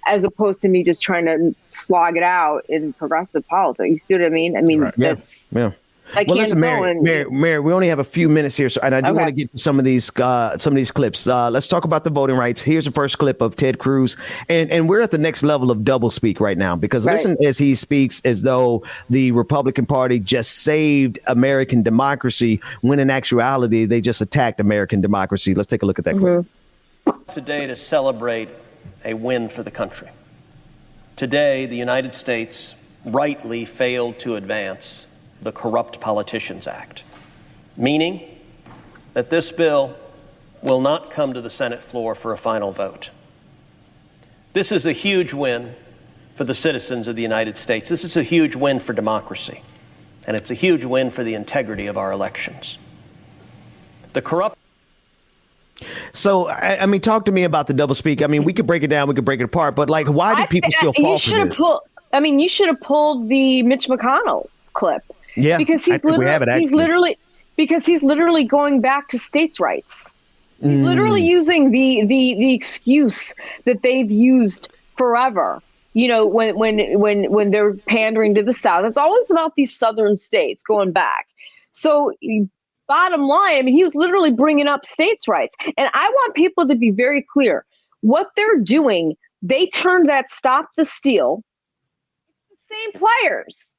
as opposed to me just trying to slog it out in progressive politics. You see what I mean? I mean, that's. Yeah. Well, listen, Mary, we only have a few minutes here, and I do want to get to some of these clips. Let's talk about the voting rights. Here's the first clip of Ted Cruz, and we're at the next level of double speak right now because listen as he speaks as though the Republican Party just saved American democracy, when in actuality they just attacked American democracy. Let's take a look at that clip. Today to celebrate a win for the country. Today, the United States rightly failed to advance the Corrupt Politicians Act, meaning that this bill will not come to the Senate floor for a final vote. This is a huge win for the citizens of the United States. This is a huge win for democracy, and it's a huge win for the integrity of our elections. The corrupt So, I mean, talk to me about the doublespeak. I mean, we could break it down, we could break it apart, but like, why do people still fall for this? You should have pulled the Mitch McConnell clip. Yeah, because he's literally going back to states' rights. He's literally using the excuse that they've used forever. You know, when they're pandering to the South, it's always about these southern states going back. So bottom line, I mean, he was literally bringing up states' rights. And I want people to be very clear. What they're doing, they turned that Stop the Steal, it's the same players,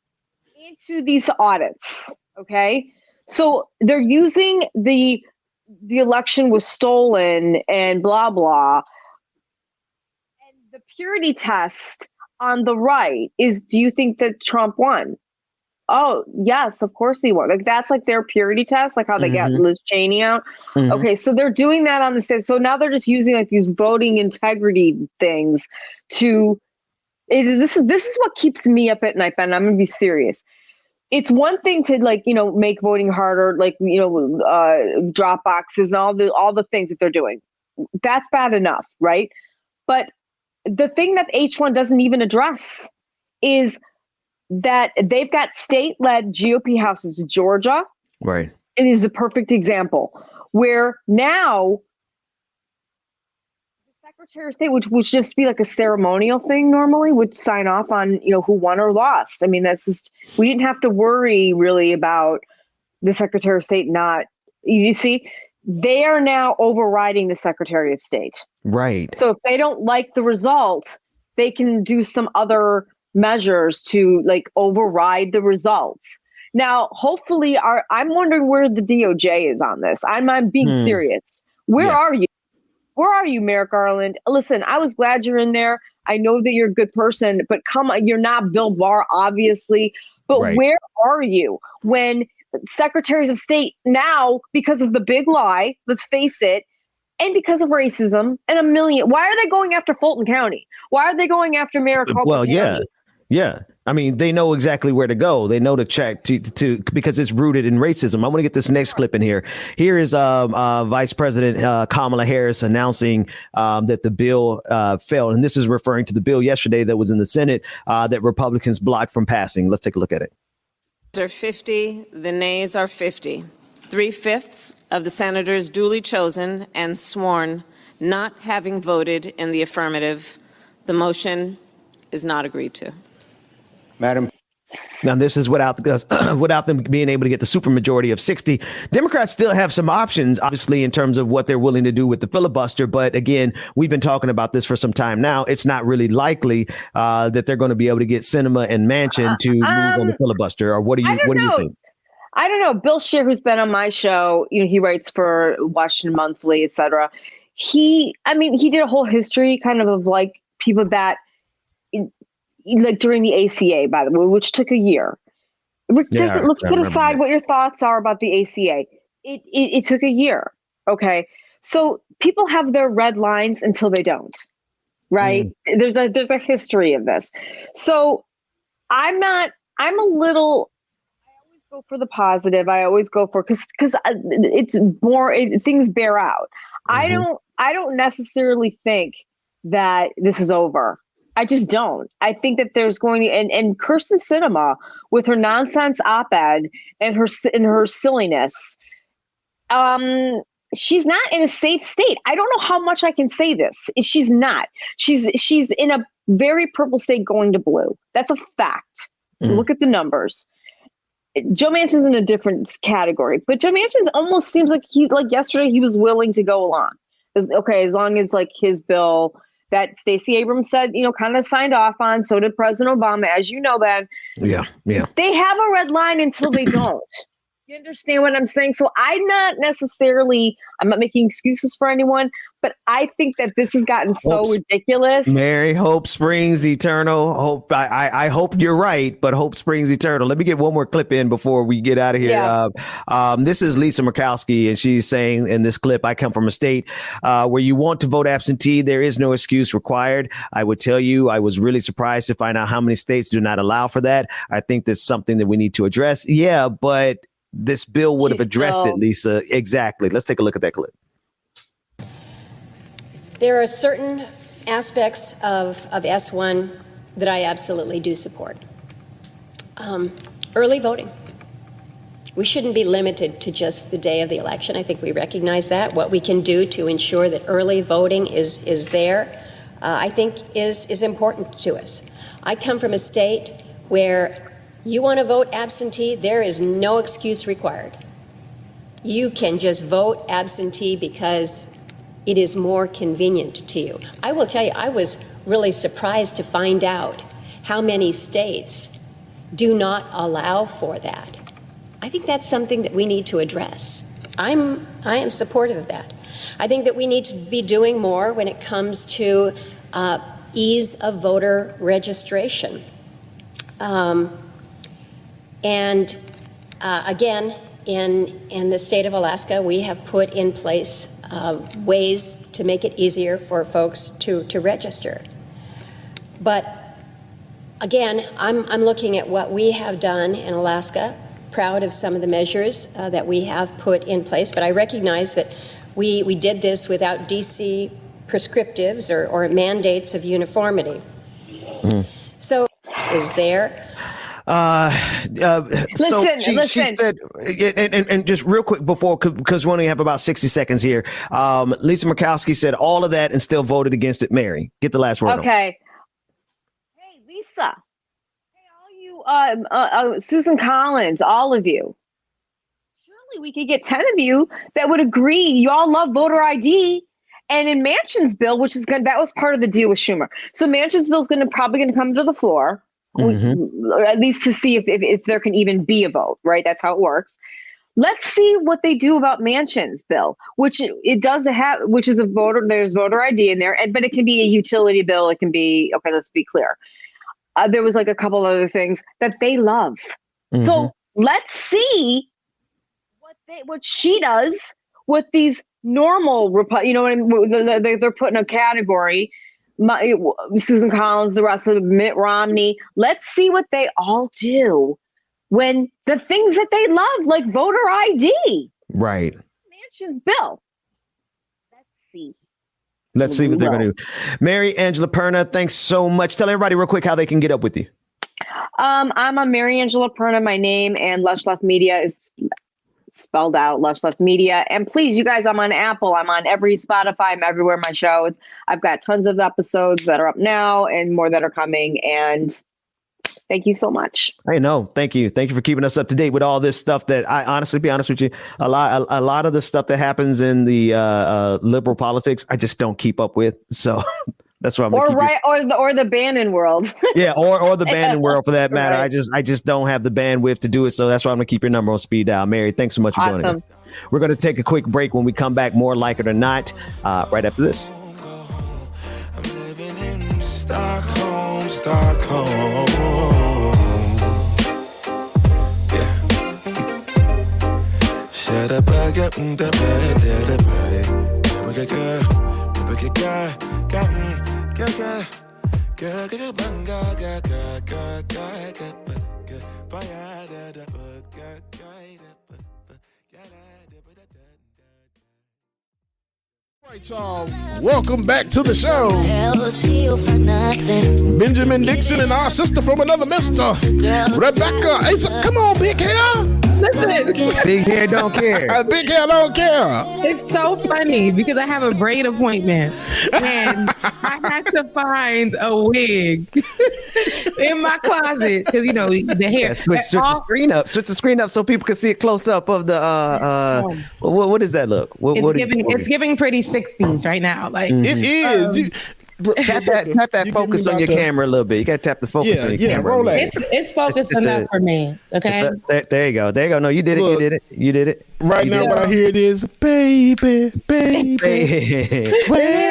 into these audits, okay? So they're using the election was stolen and blah, blah. And the purity test on the right is, do you think that Trump won? Oh, yes, of course he won. Like, that's like their purity test, like how they got Liz Cheney out. Okay, so they're doing that on the stage. So now they're just using like these voting integrity things to. This is what keeps me up at night, Ben. I'm gonna be serious. It's one thing to make voting harder, drop boxes and all the things that they're doing. That's bad enough, right? But the thing that H1 doesn't even address is that they've got state-led GOP houses in Georgia. Right. It is a perfect example where now the Secretary of State, which would just be like a ceremonial thing normally, would sign off on, who won or lost. I mean, that's just, we didn't have to worry really about the Secretary of State not, you see, they are now overriding the Secretary of State. Right. So if they don't like the result, they can do some other measures to override the results. Now, hopefully, I'm wondering where the DOJ is on this. I'm being serious. Where are you? Where are you, Merrick Garland? Listen, I was glad you're in there. I know that you're a good person, but come on, you're not Bill Barr, obviously. But where are you when secretaries of state now, because of the big lie, let's face it, and because of racism and why are they going after Fulton County? Why are they going after Maricopa County? Yeah. I mean, they know exactly where to go. They know to check to because it's rooted in racism. I want to get this next clip in here. Here is Vice President Kamala Harris announcing that the bill failed. And this is referring to the bill yesterday that was in the Senate that Republicans blocked from passing. Let's take a look at it. Are 50, the nays are 50. 3/5 of the senators duly chosen and sworn not having voted in the affirmative. The motion is not agreed to. Madam. Now, this is without them being able to get the supermajority of 60. Democrats still have some options, obviously, in terms of what they're willing to do with the filibuster. But again, we've been talking about this for some time now. It's not really likely that they're going to be able to get Sinema and Manchin to move on the filibuster. Or what do you think? I don't know. Bill Scheer, who's been on my show, he writes for Washington Monthly, et cetera. He did a whole history kind of people that during the ACA, by the way, which took a year. Let's put aside what your thoughts are about the ACA. It took a year. Okay. So people have their red lines until they don't, right? There's a history of this. So I always go for the positive. I always go for, cause it's more, things bear out. I don't necessarily think that this is over. I just don't. I think that there's going to, and Kirsten Sinema with her nonsense op-ed and her silliness, she's not in a safe state. I don't know how much I can say this. She's not. She's in a very purple state going to blue. That's a fact. Look at the numbers. Joe Manchin's in a different category, but Joe Manchin almost seems like yesterday he was willing to go along. As long as his bill that Stacey Abrams said, kind of signed off on. So did President Obama, as you know, Ben. Yeah. They have a red line until they don't. You understand what I'm saying? So I'm not making excuses for anyone, but I think that this has gotten so ridiculous. Mary, hope springs eternal. Hope I hope you're right, but hope springs eternal. Let me get one more clip in before we get out of here. Yeah. This is Lisa Murkowski, and she's saying in this clip, I come from a state where you want to vote absentee. There is no excuse required. I would tell you, I was really surprised to find out how many states do not allow for that. I think that's something that we need to address. Yeah, but this bill would have addressed it, Lisa. Exactly. Let's take a look at that clip. There are certain aspects of S1 that I absolutely do support. Early voting. We shouldn't be limited to just the day of the election. I think we recognize that. What we can do to ensure that early voting is there, I think is important to us. I come from a state where you want to vote absentee, there is no excuse required. You can just vote absentee because it is more convenient to you. I will tell you, I was really surprised to find out how many states do not allow for that. I think that's something that we need to address. I am supportive of that. I think that we need to be doing more when it comes to ease of voter registration. Again, in the state of Alaska, we have put in place ways to make it easier for folks to register. But again, I'm looking at what we have done in Alaska, proud of some of the measures that we have put in place, but I recognize that we did this without D.C. prescriptives or mandates of uniformity. So is there. She said, and just real quick before, because we only have about 60 seconds here. Lisa Murkowski said all of that and still voted against it. Mary, get the last word. Okay. Hey, Lisa. Hey, all you, Susan Collins, all of you. Surely we could get 10 of you that would agree. You all love voter ID. And in Manchin's bill, which is good, that was part of the deal with Schumer. So Manchin's bill is probably going to come to the floor. At least to see if there can even be a vote, right? That's how it works. Let's see what they do about Manchin's bill, which it does have, which is there's voter ID in there, but it can be a utility bill. It can be, okay, let's be clear. There was like a couple other things that they love. So let's see what she does with these normal, they're put in a category. Susan Collins, the rest of them, Mitt Romney. Let's see what they all do when the things that they love, like voter ID. Right. Manchin's bill. Let's see what they're going to do. Mary Angela Perna, thanks so much. Tell everybody real quick how they can get up with you. I'm a Mary Angela Perna, my name, and Lush Left Media is spelled out, Lush Left Media. And please, you guys, I'm on Apple. I'm on every Spotify. I'm everywhere my shows. I've got tons of episodes that are up now and more that are coming. And thank you so much. I know. Thank you. Thank you for keeping us up to date with all this stuff that I honestly, be honest with you, a lot of the stuff that happens in the liberal politics, I just don't keep up with. So that's why I'm or the Bannon world. Yeah, or the Bannon world for that matter. Right. I just don't have the bandwidth to do it. So that's why I'm gonna keep your number on speed dial. Mary, thanks so much for joining us. We're gonna take a quick break. When we come back, more Like It or Not, right after this. I'm living in Stockholm. Yeah. Shut up, I got the Right, y'all. Welcome back to the show. Benjamin Dixon and our sister from another mister, Rebecca. Hey, come on, big hair. Listen, big hair don't care. Big hair don't care. It's so funny because I have a braid appointment and I had to find a wig in my closet because the hair. Switch the screen up. Switch the screen up so people can see a close up of the. What does that look? It's giving pretty 60s right now. Like it is. Tap that focus on your camera a little bit. You got to tap the focus on your camera. Roll that. It's focused enough for me. Okay. There you go. No, you did it. Look, you did it. Right now, what I hear it is, baby. Where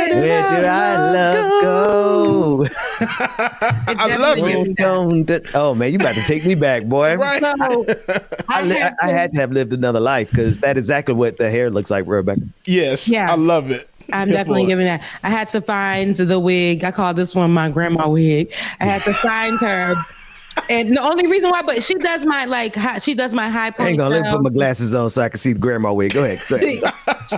did I love go? I love it. Oh man, you about to take me back, boy. Right. I had to have lived another life because that's exactly what the hair looks like, Rebecca. Yes. Yeah. I love it. I'm definitely giving that. I had to find the wig. I call this one my grandma wig. I had to find her And the only reason why, but she does my high ponytail. Hang on, let me put my glasses on so I can see the grandma wig. Go ahead.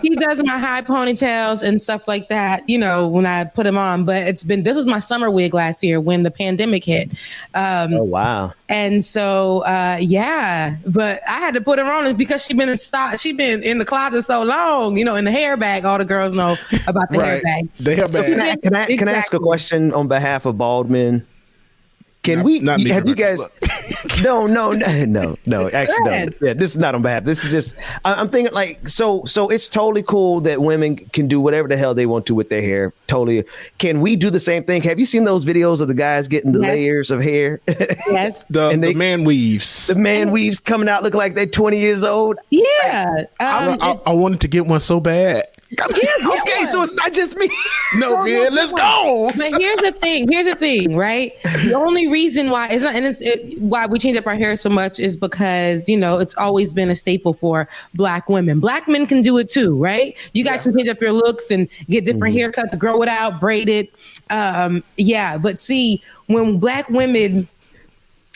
She does my high ponytails and stuff like that, when I put them on. But this was my summer wig last year when the pandemic hit. Oh, wow. And so, but I had to put her on because she'd been in the closet so long, in the hair bag. All the girls know about the hair bag. The hair bag. So can I ask a question on behalf of bald men? Have you guys? No. Actually, no. Yeah, this is not on behalf. This is just. I'm thinking so it's totally cool that women can do whatever the hell they want to with their hair. Totally. Can we do the same thing? Have you seen those videos of the guys getting the layers of hair? Yes. the man weaves. The man weaves coming out looking like they're 20 years old. Yeah. I wanted to get one so bad. Okay, so it's not just me. No, man, let's go. But here's the thing, right? The only reason why why we change up our hair so much is because it's always been a staple for Black women. Black men can do it too, right? You guys can change up your looks and get different haircuts, grow it out, braid it. But see, when Black women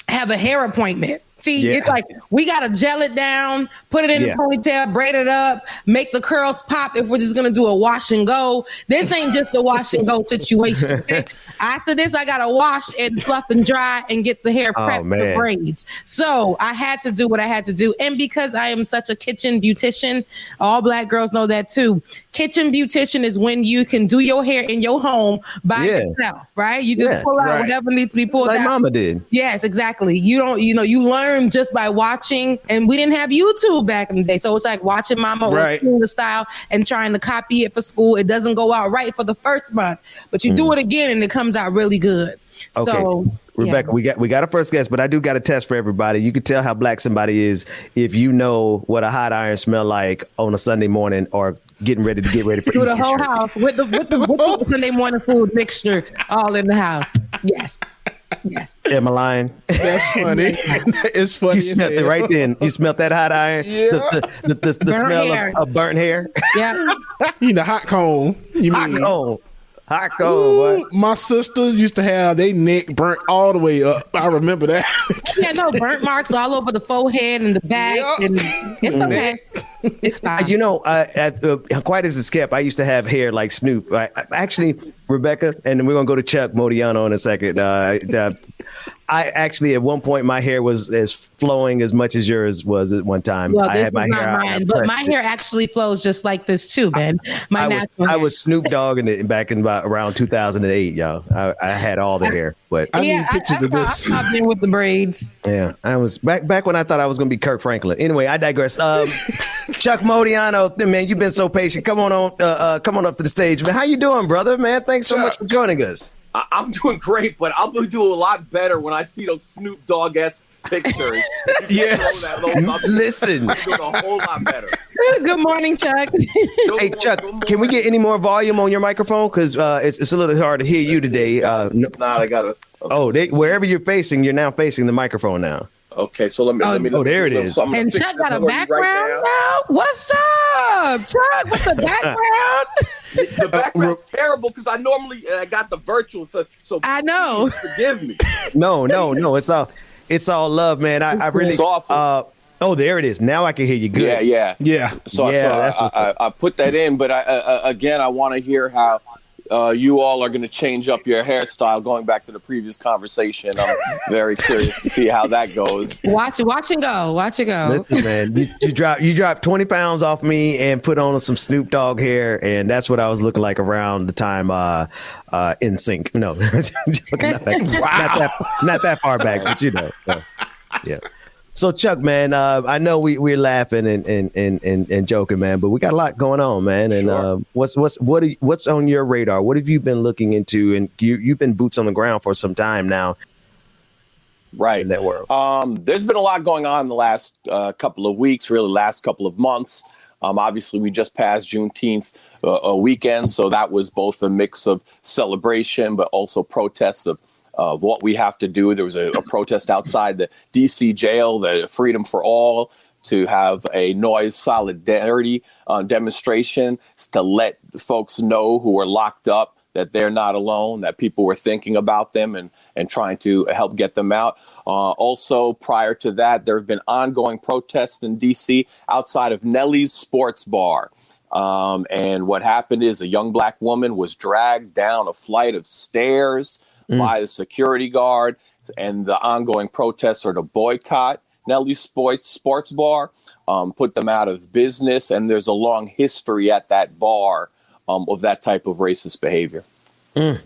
have a hair appointment. It's like we got to gel it down, put it in a ponytail, braid it up, make the curls pop if we're just going to do a wash and go. This ain't just a wash and go situation. Okay? After this, I got to wash and fluff and dry and get the hair prepped for braids. So I had to do what I had to do. And because I am such a kitchen beautician, all Black girls know that too. Kitchen beautician is when you can do your hair in your home by yourself, right? You just pull out whatever needs to be pulled out. Like Mama did. Yes, exactly. You don't, you learn just by watching, and we didn't have YouTube back in the day, so it's like watching Mama or seeing the style and trying to copy it for school. It doesn't go out right for the first month, but you do it again and it comes out really good. Okay. So Rebecca, we got a first guest, but I do got a test for everybody. You can tell how Black somebody is if you know what a hot iron smell like on a Sunday morning or getting ready for through the whole house with the Sunday morning food mixture all in the house. Yes. Am I lying? That's funny. It's funny. You smelled it right then. You smelled that hot iron. Yeah. The smell of burnt hair. Yeah. Hot cone. Hot cone. Ooh, my sisters used to have their neck burnt all the way up. I remember that. Burnt marks all over the forehead and the back. And it's okay. It's fine. Quite as a skep, I used to have hair like Snoop. Actually, Rebecca, and we're going to go to Chuck Modiano in a second. I actually, at one point, my hair was as flowing as much as yours was at one time. Well, I had my hair not mine, but my hair actually flows just like this too, man. I was Snoop Dogging it back in about around 2008, y'all. I had all the hair, but I need pictures of this. I've been with the braids. Yeah, I was back when I thought I was going to be Kirk Franklin. Anyway, I digress. Chuck Modiano, man, you've been so patient. Come on up to the stage, man. How you doing, brother? Man, thanks so much for joining us. I'm doing great, but I'll be doing a lot better when I see those Snoop Dogg-esque pictures. Yes. Listen. I'm doing a whole lot better. Good morning, Chuck. Hey, Chuck, can we get any more volume on your microphone? Because it's a little hard to hear you today. I got it. Okay. Wherever you're facing, you're now facing the microphone now. Okay, so let me. There it is. And Chuck got a background now. What's up, Chuck? What's the background? The background's terrible because I normally got the virtual, so I know. Forgive me. No. It's all love, man. I really. It's awful. There it is. Now I can hear you good. Yeah. So I put that in, but I want to hear how you all are going to change up your hairstyle. Going back to the previous conversation, I'm very curious to see how that goes. Watch and go. Listen, man, you dropped 20 pounds off me and put on some Snoop Dogg hair, and that's what I was looking like around the time in sync. No, not that far back, but yeah. So Chuck, man, I know we're laughing and joking, man, but we got a lot going on, man. And sure. what's on your radar? What have you been looking into? And you've been boots on the ground for some time now, right? In that world, there's been a lot going on in the last couple of weeks, really last couple of months. Obviously, we just passed Juneteenth a weekend, so that was both a mix of celebration, but also protests of what we have to do. There was a protest outside the D.C. jail, the Freedom for All, to have a noise solidarity demonstration to let folks know who are locked up that they're not alone, that people were thinking about them and trying to help get them out. Also, prior to that, there have been ongoing protests in D.C. outside of Nellie's Sports Bar. And what happened is a young black woman was dragged down a flight of stairs by the security guard, and the ongoing protests are to boycott Nellie's Sports Bar, put them out of business, and there's a long history at that bar of that type of racist behavior. And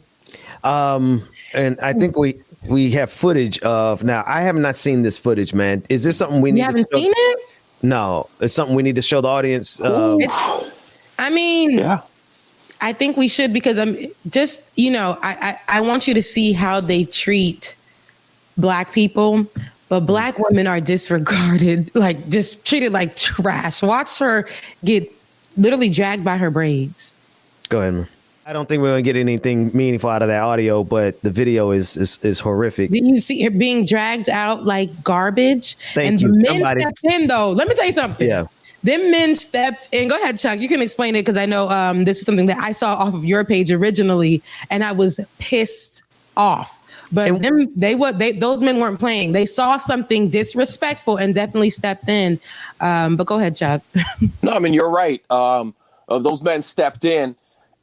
I think we have footage of, now I have not seen this footage, man. Is this something we need You haven't seen it? No, it's something we need to show the audience. I mean, I think we should, because I'm just, I want you to see how they treat Black people, but Black women are disregarded, like just treated like trash. Watch her get literally dragged by her braids. Go ahead, man. I don't think we're going to get anything meaningful out of that audio, but the video is horrific. Didn't you see her being dragged out like garbage? Thank you. The men stepped in, though. Let me tell you something. Yeah. Them men stepped in. Go ahead, Chuck. You can explain it, because I know this is something that I saw off of your page originally, and I was pissed off. But those men weren't playing. They saw something disrespectful and definitely stepped in. But go ahead, Chuck. No, I mean, you're right. Those men stepped in,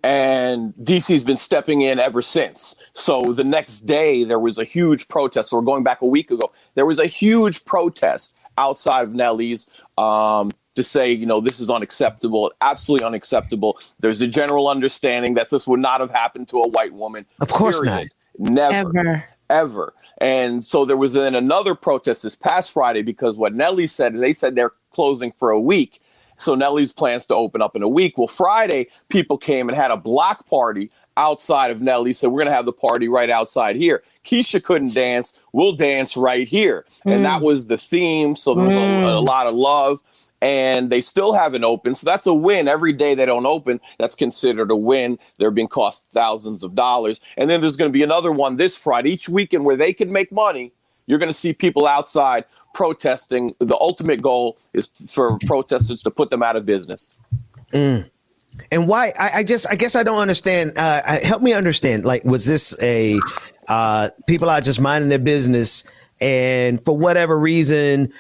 and DC's been stepping in ever since. So the next day, there was a huge protest. So we're going back a week ago. There was a huge protest outside of Nellie's to say, this is unacceptable, absolutely unacceptable. There's a general understanding that this would not have happened to a white woman. Of course not. Never. Ever. And so there was then another protest this past Friday, because what Nellie said, they said they're closing for a week. So Nellie's plans to open up in a week. Well, Friday, people came and had a block party outside of Nellie's. So we're going to have the party right outside here. Keisha couldn't dance. We'll dance right here. And that was the theme. So there was a lot of love. And they still haven't opened. So that's a win. Every day they don't open, that's considered a win. They're being cost thousands of dollars. And then there's going to be another one this Friday. Each weekend where they can make money, you're going to see people outside protesting. The ultimate goal is for protesters to put them out of business. And why? I guess I don't understand. Help me understand. Like, was this a people are just minding their business, and for whatever reason,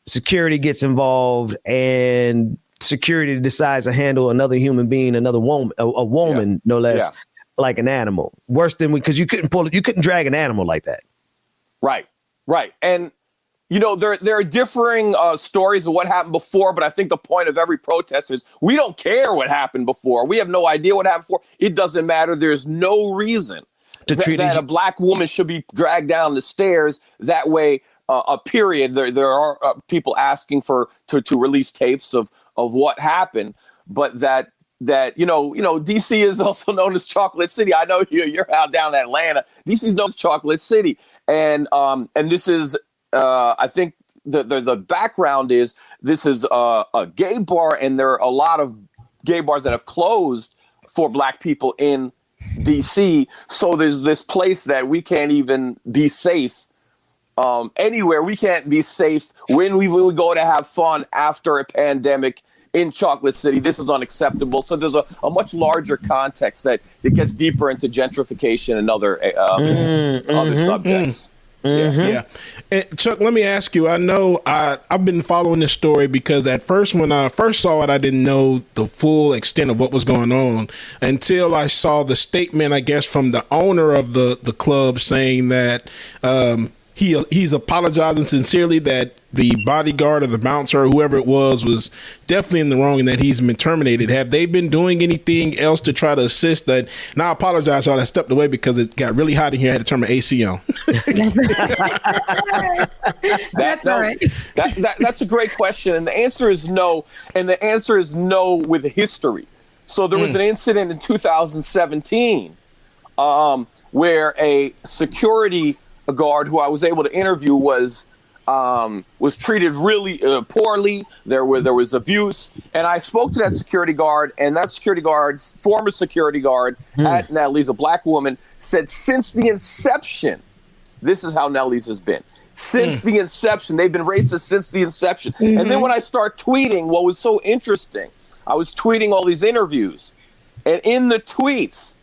security gets involved, and security decides to handle another human being, another woman, a woman, no less, like an animal? Worse than because you couldn't drag an animal like that. Right. And there are differing stories of what happened before, but I think the point of every protest is we don't care what happened before. We have no idea what happened before. It doesn't matter. There's no reason that a black woman should be dragged down the stairs that way. Period. There are people asking to release tapes of what happened, but that DC is also known as Chocolate City. I know you're out down in Atlanta. DC is known as Chocolate City, and this is I think the background is this is a gay bar, and there are a lot of gay bars that have closed for black people in DC. So there's this place that we can't even be safe. Anywhere we can't be safe when we go to have fun after a pandemic in Chocolate City. This is unacceptable. So there's a much larger context that it gets deeper into gentrification and other subjects. Yeah. And Chuck, let me ask you, I know I've been following this story because at first, when I first saw it, I didn't know the full extent of what was going on until I saw the statement, I guess, from the owner of the club saying that he's apologizing sincerely that the bodyguard or the bouncer or whoever it was definitely in the wrong and that he's been terminated. Have they been doing anything else to try to assist that? And I apologize, y'all. I stepped away because it got really hot in here. I had to turn my AC on. That's all right. That's a great question. And the answer is no. And the answer is no with history. So there was an incident in 2017 where a security guard who I was able to interview was treated really poorly. There was abuse, and I spoke to that security guard, and that security guard's former security guard at Nellie's, a black woman, said since the inception, this is how Nellie's has been. Since the inception, they've been racist since the inception. And then when I start tweeting, what was so interesting, I was tweeting all these interviews, and in the tweets,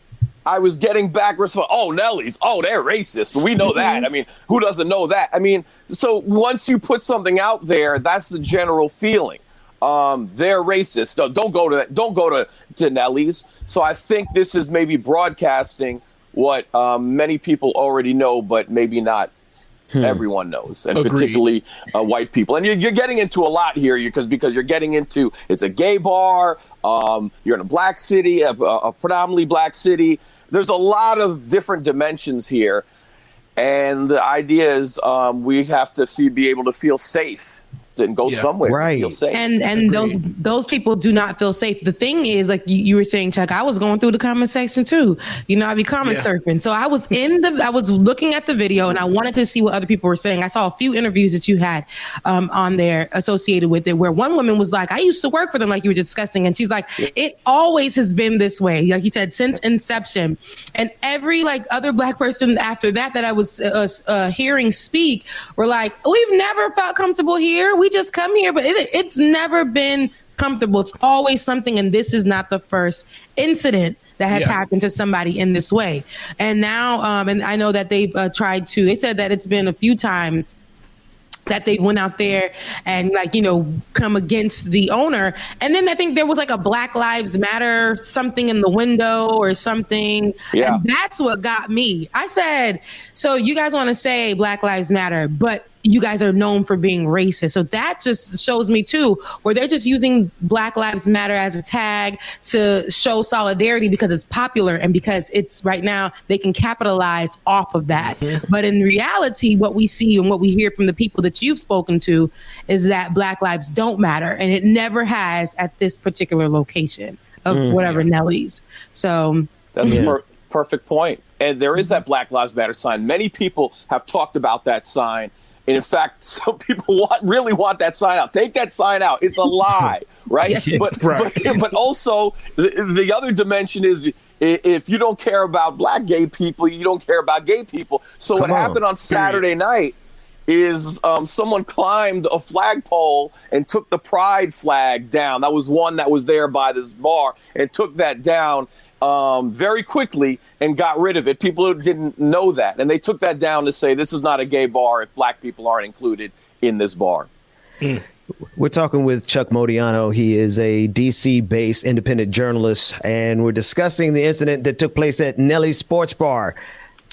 I was getting back response. Oh, Nelly's. Oh, they're racist. We know that. I mean, who doesn't know that? I mean, so once you put something out there, that's the general feeling. They're racist. Don't go to that. Don't go to Nelly's. So I think this is maybe broadcasting what many people already know, but maybe not everyone knows, and particularly white people. And you're getting into a lot here because you're getting into, it's a gay bar. You're in a black city, a predominantly black city. There's a lot of different dimensions here. And the idea is we have to be able to feel safe and go somewhere to feel safe. And those people do not feel safe. The thing is, like you were saying, Chuck, I was going through the comment section too. You know, I be comment surfing. So I was I was looking at the video and I wanted to see what other people were saying. I saw a few interviews that you had on there associated with it, where one woman was like, I used to work for them, like you were discussing. And she's like, it always has been this way. Like you said, since inception. And every like other black person after that I was hearing speak were like, we've never felt comfortable here. We just come here, but it's never been comfortable. It's always something, and this is not the first incident that has happened to somebody in this way. And now, and I know that they've tried to, they said that it's been a few times that they went out there and like, you know, come against the owner. And then I think there was like a Black Lives Matter something in the window or something. Yeah. And that's what got me. I said, so you guys want to say Black Lives Matter, but you guys are known for being racist. So that just shows me too, where they're just using Black Lives Matter as a tag to show solidarity because it's popular and because it's right now they can capitalize off of that. But in reality, what we see and what we hear from the people that you've spoken to is that Black lives don't matter. And it never has at this particular location of whatever Nelly's. So that's a perfect point. And there is that Black Lives Matter sign. Many people have talked about that sign. And in fact, some people really want that sign out. Take that sign out. It's a lie, right? But also the other dimension is if you don't care about black gay people, you don't care about gay people. So what happened on Saturday night is someone climbed a flagpole and took the pride flag down. That was one that was there by this bar and took that down very quickly and got rid of it. People didn't know that. And they took that down to say this is not a gay bar if black people aren't included in this bar. We're talking with Chuck Modiano. He is a DC-based independent journalist, and we're discussing the incident that took place at Nelly's Sports Bar.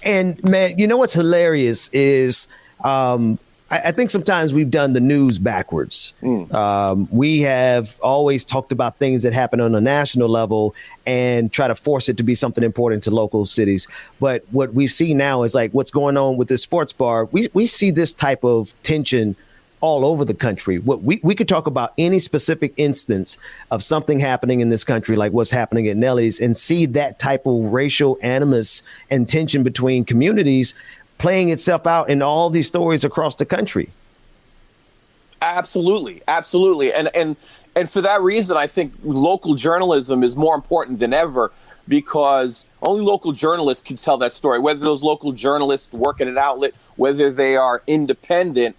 And man, you know what's hilarious is I think sometimes we've done the news backwards. We have always talked about things that happen on a national level and try to force it to be something important to local cities. But what we see now is like what's going on with this sports bar. We see this type of tension all over the country. We could talk about any specific instance of something happening in this country, like what's happening at Nelly's, and see that type of racial animus and tension between communities playing itself out in all these stories across the country. Absolutely. And for that reason, I think local journalism is more important than ever because only local journalists can tell that story, whether those local journalists work at an outlet, whether they are independent.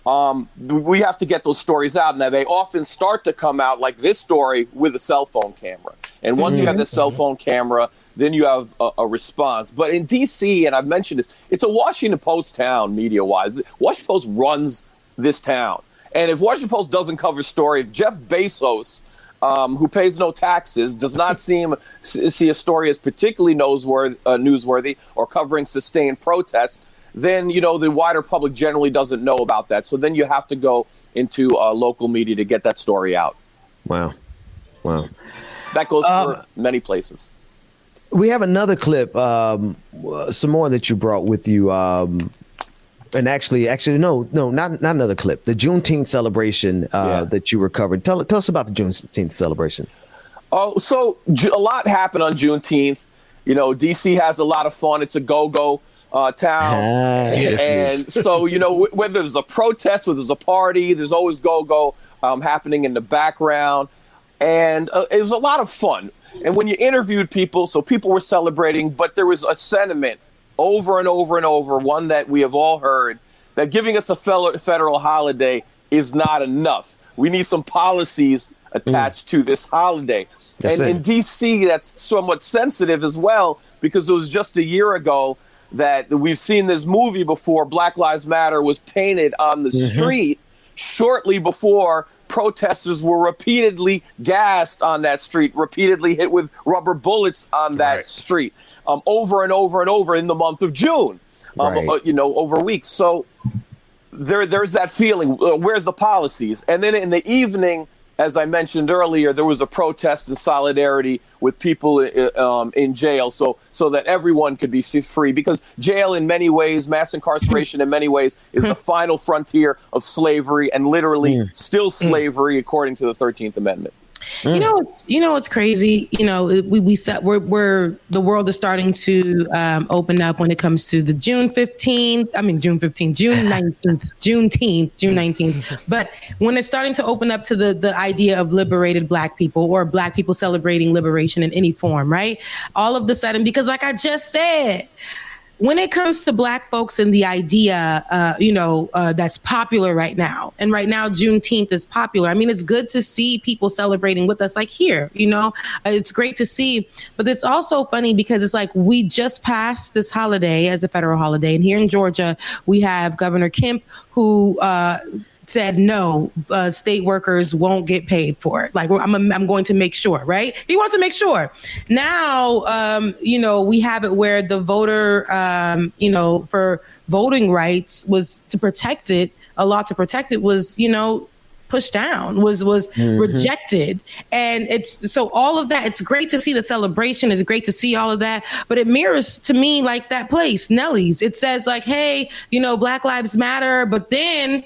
We have to get those stories out. Now, they often start to come out like this story with a cell phone camera. And once you have the cell phone camera, then you have a response. But in D.C., and I've mentioned this, it's a Washington Post town media-wise. Washington Post runs this town. And if Washington Post doesn't cover a story, if Jeff Bezos, who pays no taxes, does not see a story as particularly newsworthy or covering sustained protests, then, you know, the wider public generally doesn't know about that. So then you have to go into local media to get that story out. Wow. That goes for many places. We have another clip, some more that you brought with you. And actually, no, not another clip. The Juneteenth celebration that you recovered. Tell us about the Juneteenth celebration. Oh, so a lot happened on Juneteenth. You know, DC has a lot of fun. It's a go-go town. And so, you know, whether there's a protest, whether there's a party, there's always go-go happening in the background. And it was a lot of fun. And when you interviewed people, so people were celebrating, but there was a sentiment over and over and over, one that we have all heard, that giving us a federal holiday is not enough. We need some policies attached to this holiday. And in D.C., that's somewhat sensitive as well, because it was just a year ago that we've seen this movie before. Black Lives Matter was painted on the street shortly before protesters were repeatedly gassed on that street, repeatedly hit with rubber bullets on that street, over and over and over in the month of June, over weeks. So there's that feeling. Where's the policies? And then in the evening, as I mentioned earlier, there was a protest in solidarity with people in jail, so that everyone could be free. Because jail, in many ways, mass incarceration, in many ways, is the final frontier of slavery, and literally still slavery, according to the 13th Amendment. You know what's crazy? We're the world is starting to open up when it comes to the June 19th, June 19th. But when it's starting to open up to the idea of liberated Black people, or Black people celebrating liberation in any form, right? All of a sudden, because like I just said, when it comes to Black folks and the idea, that's popular right now. And right now, Juneteenth is popular. I mean, it's good to see people celebrating with us, like here, it's great to see. But it's also funny because it's like we just passed this holiday as a federal holiday. And here in Georgia, we have Governor Kemp, who said, no, state workers won't get paid for it. Like, I'm going to make sure, right? He wants to make sure. Now, we have it where the voter, for voting rights was to protect it, a law to protect it was, pushed down, was rejected. And it's so all of that, it's great to see the celebration, it's great to see all of that, but it mirrors to me like that place, Nellie's. It says like, hey, Black Lives Matter, but then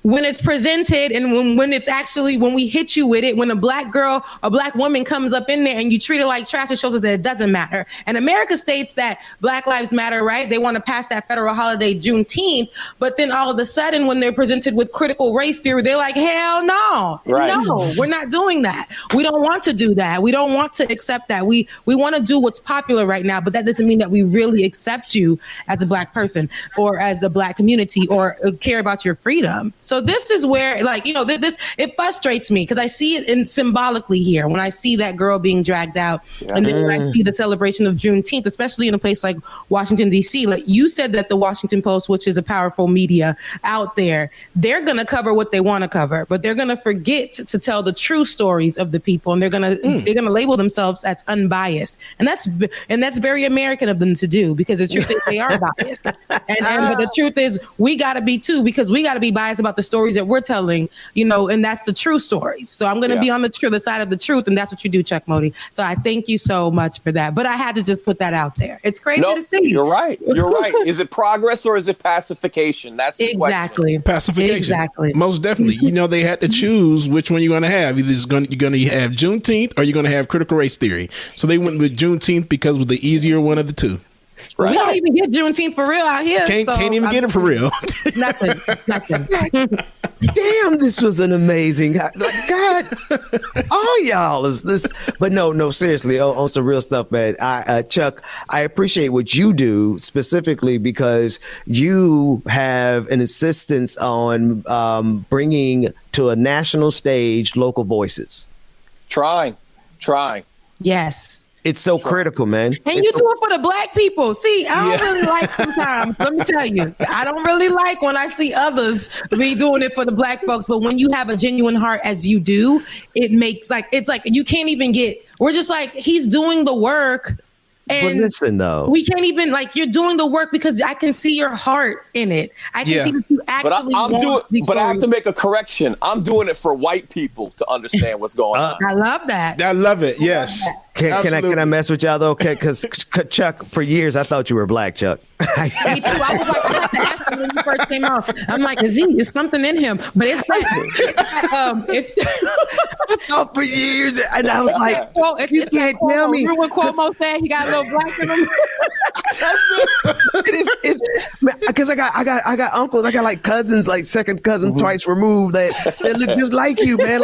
when it's presented and when it's actually, when we hit you with it, when a Black girl, a Black woman comes up in there and you treat it like trash, it shows us that it doesn't matter. And America states that Black Lives Matter, right? They want to pass that federal holiday Juneteenth, but then all of a sudden when they're presented with critical race theory, they're like, hell no, no, we're not doing that. We don't want to do that. We don't want to accept that. We want to do what's popular right now, but that doesn't mean that we really accept you as a Black person or as a Black community or care about your freedom. So this is where, this it frustrates me because I see it symbolically here when I see that girl being dragged out, and then when I see the celebration of Juneteenth, especially in a place like Washington D.C. Like you said, that the Washington Post, which is a powerful media out there, they're going to cover what they want to cover, but they're going to forget to tell the true stories of the people, and they're going to label themselves as unbiased, and that's very American of them to do, because the truth is they are biased, but the truth is we got to be too, because we got to be biased about the stories that we're telling, and that's the true stories. So I'm going to be on the side of the truth, and that's what you do, Chuck Modi. So I thank you so much for that. But I had to just put that out there. It's crazy to see. You're right. You're right. Is it progress or is it pacification? That's the question. Pacification. Exactly. Most definitely. They had to choose which one you're going to have. Either you're going to have Juneteenth or you're going to have critical race theory. So they went with Juneteenth because it was the easier one of the two. Right. We don't even get Juneteenth for real out here. Can't even get it for real. Nothing. Damn, this was an amazing. God, all y'all is this. But no, seriously, on some real stuff, man. Chuck, I appreciate what you do specifically because you have an insistence on bringing to a national stage local voices. Trying. Yes. It's so critical, man. And you do it for the Black people. See, I don't really like sometimes. Let me tell you, I don't really like when I see others be doing it for the Black folks. But when you have a genuine heart as you do, it makes it's like you can't even we're just like, he's doing the work. And but listen, though, we can't even you're doing the work because I can see your heart in it. I can see that you actually But I have to make a correction. I'm doing it for white people to understand what's going on. I love that. I love it. Yes. Can I mess with y'all though? Okay, because Chuck, for years I thought you were Black, Chuck. Me too. I was like, I had to ask him when you first came out. I'm like, is something in him? But it's I thought for years, and I was like, you can't tell me. Remember when Cuomo said he got a little Black in him? It's because I got uncles, I got cousins, second cousin twice removed that look just like you, man.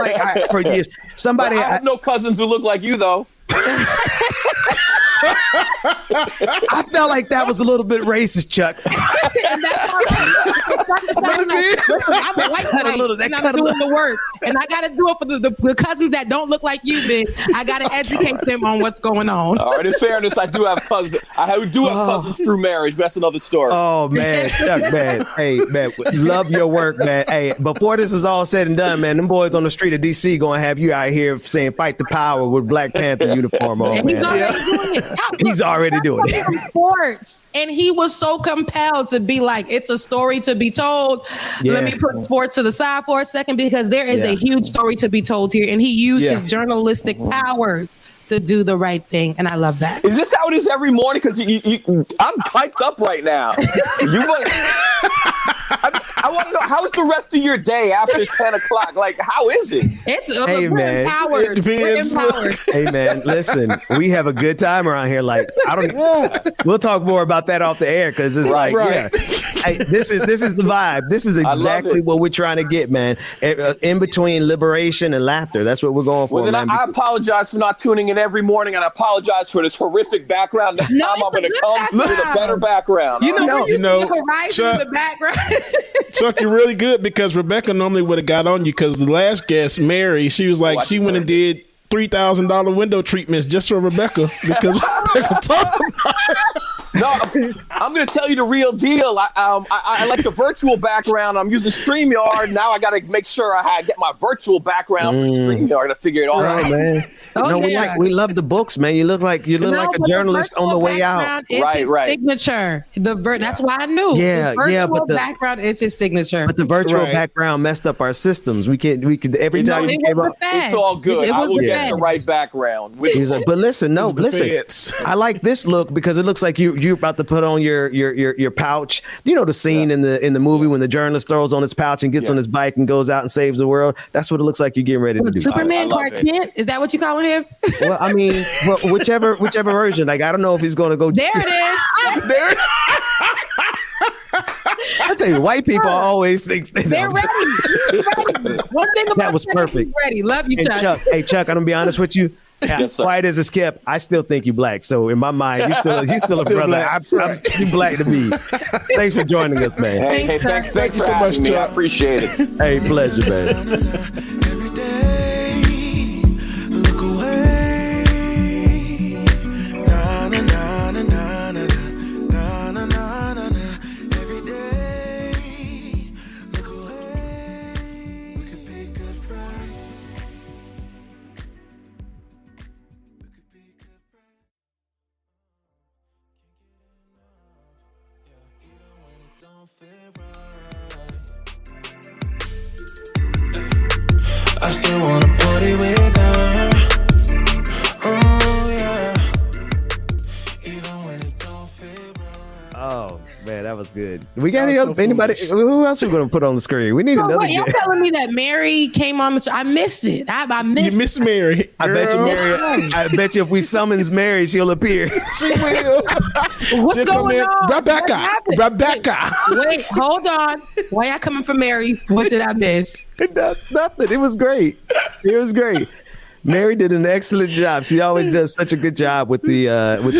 For years, somebody. I have no cousins who look like you though. I felt like that was a little bit racist, Chuck. I'm a white and I'm doing the work. And I got to do it for the cousins that don't look like you, Big. I got to educate them on what's going on. All right, in fairness, I do have cousins. I do have cousins through marriage, but that's another story. Oh, man. Chuck, man. Hey, man, love your work, man. Hey, before this is all said and done, man, them boys on the street of D.C. going to have you out here saying fight the power with Black Panther uniform on, And man. he's already doing it. Sports, and he was so compelled to be like, it's a story to be told. Yeah. Let me put sports to the side for a second, because there is a huge story to be told here, and he used his journalistic powers to do the right thing, and I love that. Is this how it is every morning? Because I'm hyped up right now. I want to know, how's the rest of your day after 10 o'clock? Like, how is it? Hey, man. Empowered. We're empowered. Hey, man, listen, we have a good time around here. Like, we'll talk more about that off the air, because it's hey, this is the vibe. This is exactly what we're trying to get, man. In between liberation and laughter. That's what we're going for, Well, then man. I apologize for not tuning in every morning, and I apologize for this horrific background. Next time I'm going to come with a better background. You know, Chuck, in the background. Chuck, you're really good, because Rebecca normally would have got on you, because the last guest, Mary, she was like, she went and did $3,000 window treatments just for Rebecca, because Rebecca talked about her. No, I'm going to tell you the real deal. I like the virtual background. I'm using StreamYard. Now I got to make sure I get my virtual background from StreamYard to figure it all out. Man. We love the books, man. You look like a journalist on the way out. Right. Signature. That's why I knew. Yeah, the virtual but the background is his signature. But the virtual background messed up our systems. We could every time you came up. It's all good. I will get the right background. He was like, but listen. I like this look, because it looks like you're about to put on your pouch. You know the scene in the movie when the journalist throws on his pouch and gets on his bike and goes out and saves the world. That's what it looks like you're getting ready to do. Superman Clark Kent? Is that what you calling him? Well, I mean, whichever version. Like, I don't know if he's going to go. There it is. There. I tell you, white people always think they're ready. One thing about that was perfect. Ready. Love you, Chuck. Hey, Chuck, I'm gonna be honest with you. Yes, quiet as it's kept, I still think you black. So in my mind, you still a brother. Black. You black to me. Thanks for joining us, man. Hey, thanks so much, Chuck. I appreciate it. Hey, pleasure, man. Every day, look away. Na na na na na na na na na na. Every day, look away. We could be good friends. I still wanna party with her. Oh yeah. Even when it don't fit right. Oh man, that was good. We got anybody? Who else are we gonna put on the screen? We need another. Y'all telling me that Mary came on? I missed it. I missed. You miss Mary. I bet you, Mary. I bet you, if we summons Mary, she'll appear. She will. What's going on? Rebecca. Wait, hold on. Why y'all coming for Mary? What did I miss? Nothing. It was great. Mary did an excellent job. She always does such a good job with the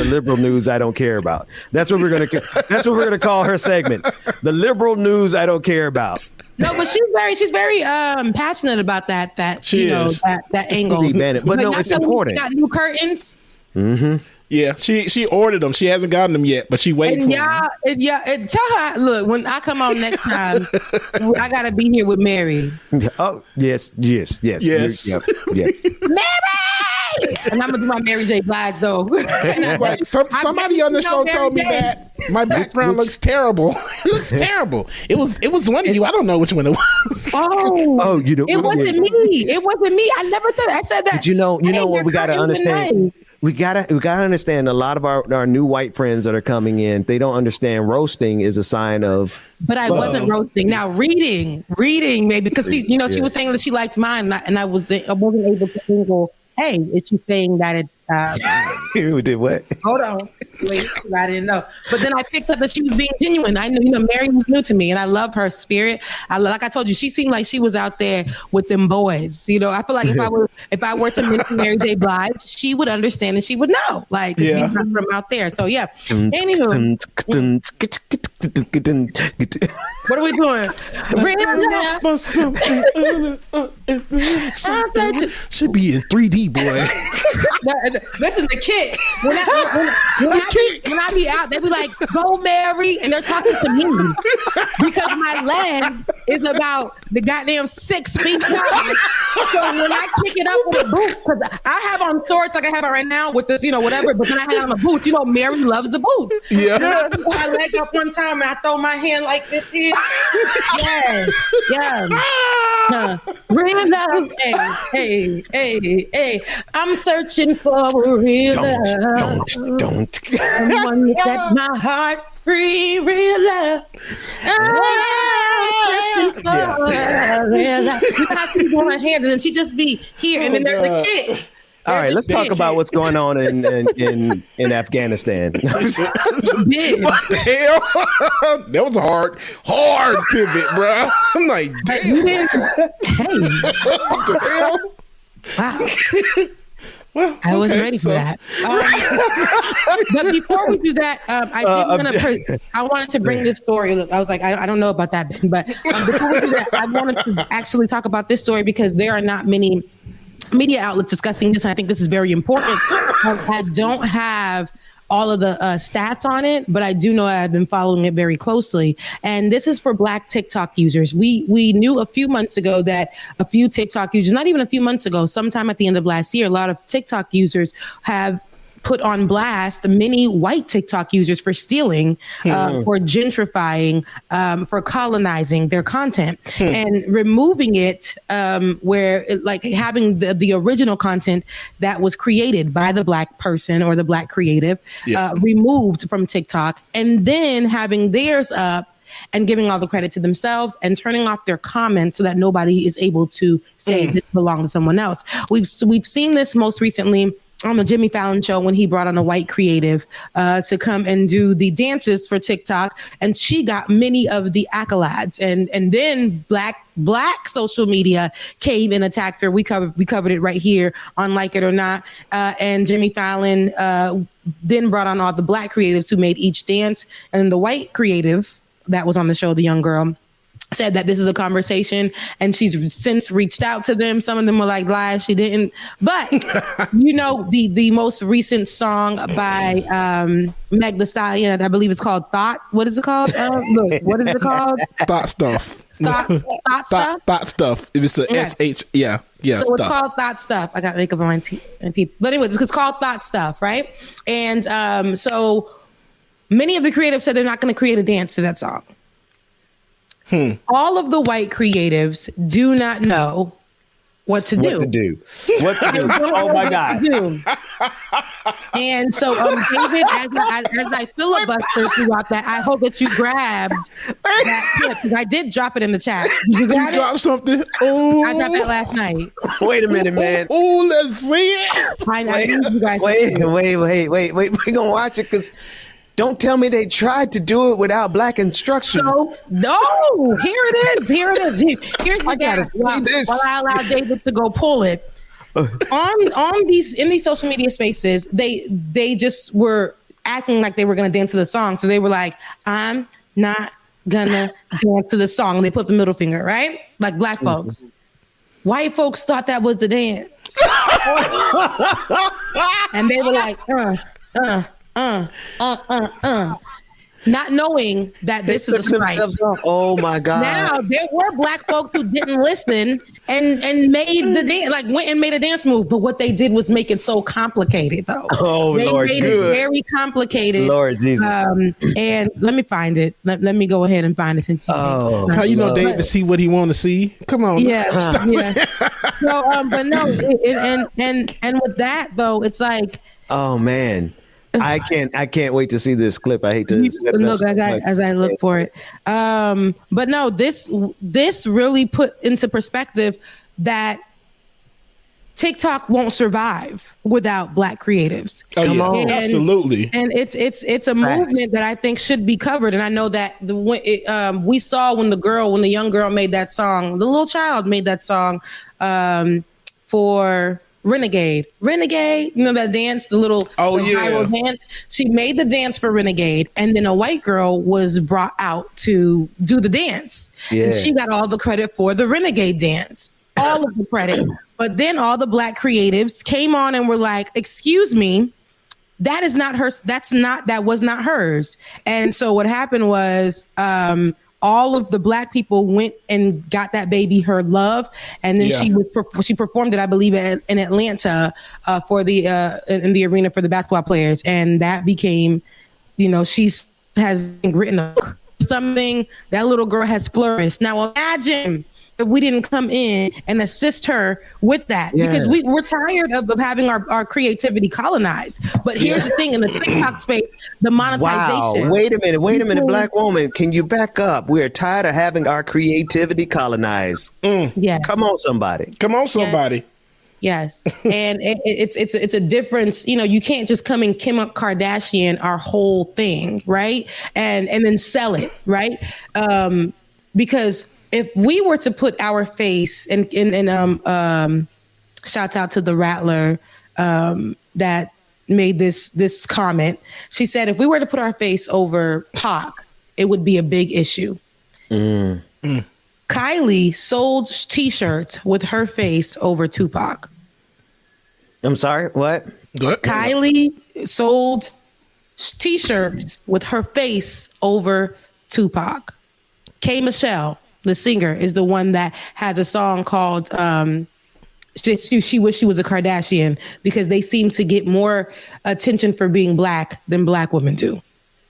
liberal news I don't care about. That's what we're gonna call her segment. The liberal news I don't care about. No, but she's very passionate about that that angle. But no, it's important. Got new curtains. Mm-hmm. Yeah, she ordered them. She hasn't gotten them yet, but she waiting for them. And tell her, look, when I come on next time, I gotta be here with Mary. Oh, yes. Mary! And I'm gonna do my Mary J. Blige though. Somebody on the show told me that my background looks terrible. It looks terrible. It was one of you. I don't know which one it was. Oh, you know, it wasn't me. It wasn't me. I never said that. I said that. But you know what we gotta understand. We gotta understand a lot of our new white friends that are coming in. They don't understand roasting is a sign of. But I wasn't roasting. Now reading, maybe because she was saying that she liked mine, and I wasn't able to single. Hey, is she saying that it? You did what? Hold on. Wait, I didn't know. But then I picked up that she was being genuine. I knew, Mary was new to me, and I love her spirit. Like I told you, she seemed like she was out there with them boys. I feel like if I were to mention Mary J. Blige, she would understand and she would know. Like she's not from out there. So yeah. Anywho, what are we doing? Should be in 3D, boy. Listen, the kid. When I be out, they be like, "Go, Mary," and they're talking to me because my leg is about the goddamn 6 feet tall. So when I kick it up with a boot, because I have on shorts like I have it right now with this, whatever. But then I had on the boots. Mary loves the boots. Yeah. And I put my leg up one time and I throw my hand like this here. Yeah. Real love, hey. I'm searching for real love. Don't. Someone to set my heart free, real love. I'm searching for real love. You have to be on my hand, and then she just be here, and then there's a kid. All right, let's talk about what's going on in Afghanistan. What the hell? That was a hard pivot, bro. I'm like, damn. What the hell? Wow. Well, I wasn't ready for that. But before we do that, I wanted to bring this story. Look, I was like, I don't know about that, but before we do that, I wanted to actually talk about this story because there are not many media outlets discussing this, and I think this is very important. I don't have all of the stats on it, but I do know I've been following it very closely. And this is for Black TikTok users. We knew a few months ago that a few TikTok users, not even a few months ago, sometime at the end of last year, a lot of TikTok users have put on blast many white TikTok users for stealing, for gentrifying, for colonizing their content and removing it where having the original content that was created by the Black person or the Black creative removed from TikTok, and then having theirs up and giving all the credit to themselves and turning off their comments so that nobody is able to say this belongs to someone else. We've seen this most recently on the Jimmy Fallon show when he brought on a white creative to come and do the dances for TikTok, and she got many of the accolades. And then black social media came and attacked her. We covered it right here on Like It or Not. And Jimmy Fallon then brought on all the Black creatives who made each dance, and the white creative that was on the show, the young girl, said that this is a conversation, and she's since reached out to them. Some of them were like, lies, she didn't. But the most recent song by Meg Thee Stallion, I believe it's called Thought. What is it called? Look, what is it called? Thought Stuff. Thought Stuff. Thought Stuff. If it's a SH, yeah. So it's called Thought Stuff. I got makeup on my teeth. But anyways, it's called Thought Stuff, right? And so many of the creatives said they're not going to create a dance to that song. All of the white creatives do not know what to do. Oh my God. And so, David, as I filibuster throughout that, I hope that you grabbed that clip, because I did drop it in the chat. Did you drop something? Oh, I dropped that last night. Wait a minute, man. Oh, let's see it. I need you guys. Wait. We're gonna watch it because. Don't tell me they tried to do it without Black instructions. No, here it is. Here's the dance. While I allow David to go pull it. In these social media spaces, they just were acting like they were gonna dance to the song. So they were like, I'm not gonna dance to the song. And they put the middle finger, right? Like Black folks. White folks thought that was the dance. And they were like, not knowing that this is a strike. Oh my God. Now there were Black folks who didn't listen and made the dance, went and made a dance move, but what they did was make it so complicated though. Oh, they Lord, made it very complicated. Lord Jesus. And let me find it. Let me go ahead and find it since how David see what he want to see? Come on. Yeah. So but no, and with that though, it's like, oh man. I can't wait to see this clip. I hate to look as I look for it. But no, this really put into perspective that TikTok won't survive without Black creatives. Oh, yeah, absolutely. And it's a movement that I think should be covered. And I know that we saw when the young girl made that song, the little child made that song for Renegade, you know, that dance, the little viral dance. She made the dance for Renegade, and then a white girl was brought out to do the dance. And she got all the credit for the Renegade dance, all of the credit. But then all the Black creatives came on and were like, excuse me, that is not hers. That was not hers. And so what happened was all of the Black people went and got that baby her love. And then she performed it, I believe, in Atlanta for the in the arena for the basketball players. And that became, you know, has written something. That little girl has flourished. Now imagine if we didn't come in and assist her with that, because we're tired of having our creativity colonized. But here's the thing, in the TikTok space, the monetization. Wow. Wait a minute, Black woman, can you back up? We're tired of having our creativity colonized. Yeah. Come on, somebody. Yes. And it's a difference. You know, you can't just come and Kim Kardashian our whole thing, right? And then sell it, right? Because if we were to put our face and shouts out to the Rattler that made this comment. She said, if we were to put our face over Pac, it would be a big issue. Kylie sold T-shirts with her face over Tupac. I'm sorry, what? Kylie sold T-shirts with her face over Tupac. K. Michelle, the singer, is the one that has a song called she Wish She Was a Kardashian, because they seem to get more attention for being Black than Black women do.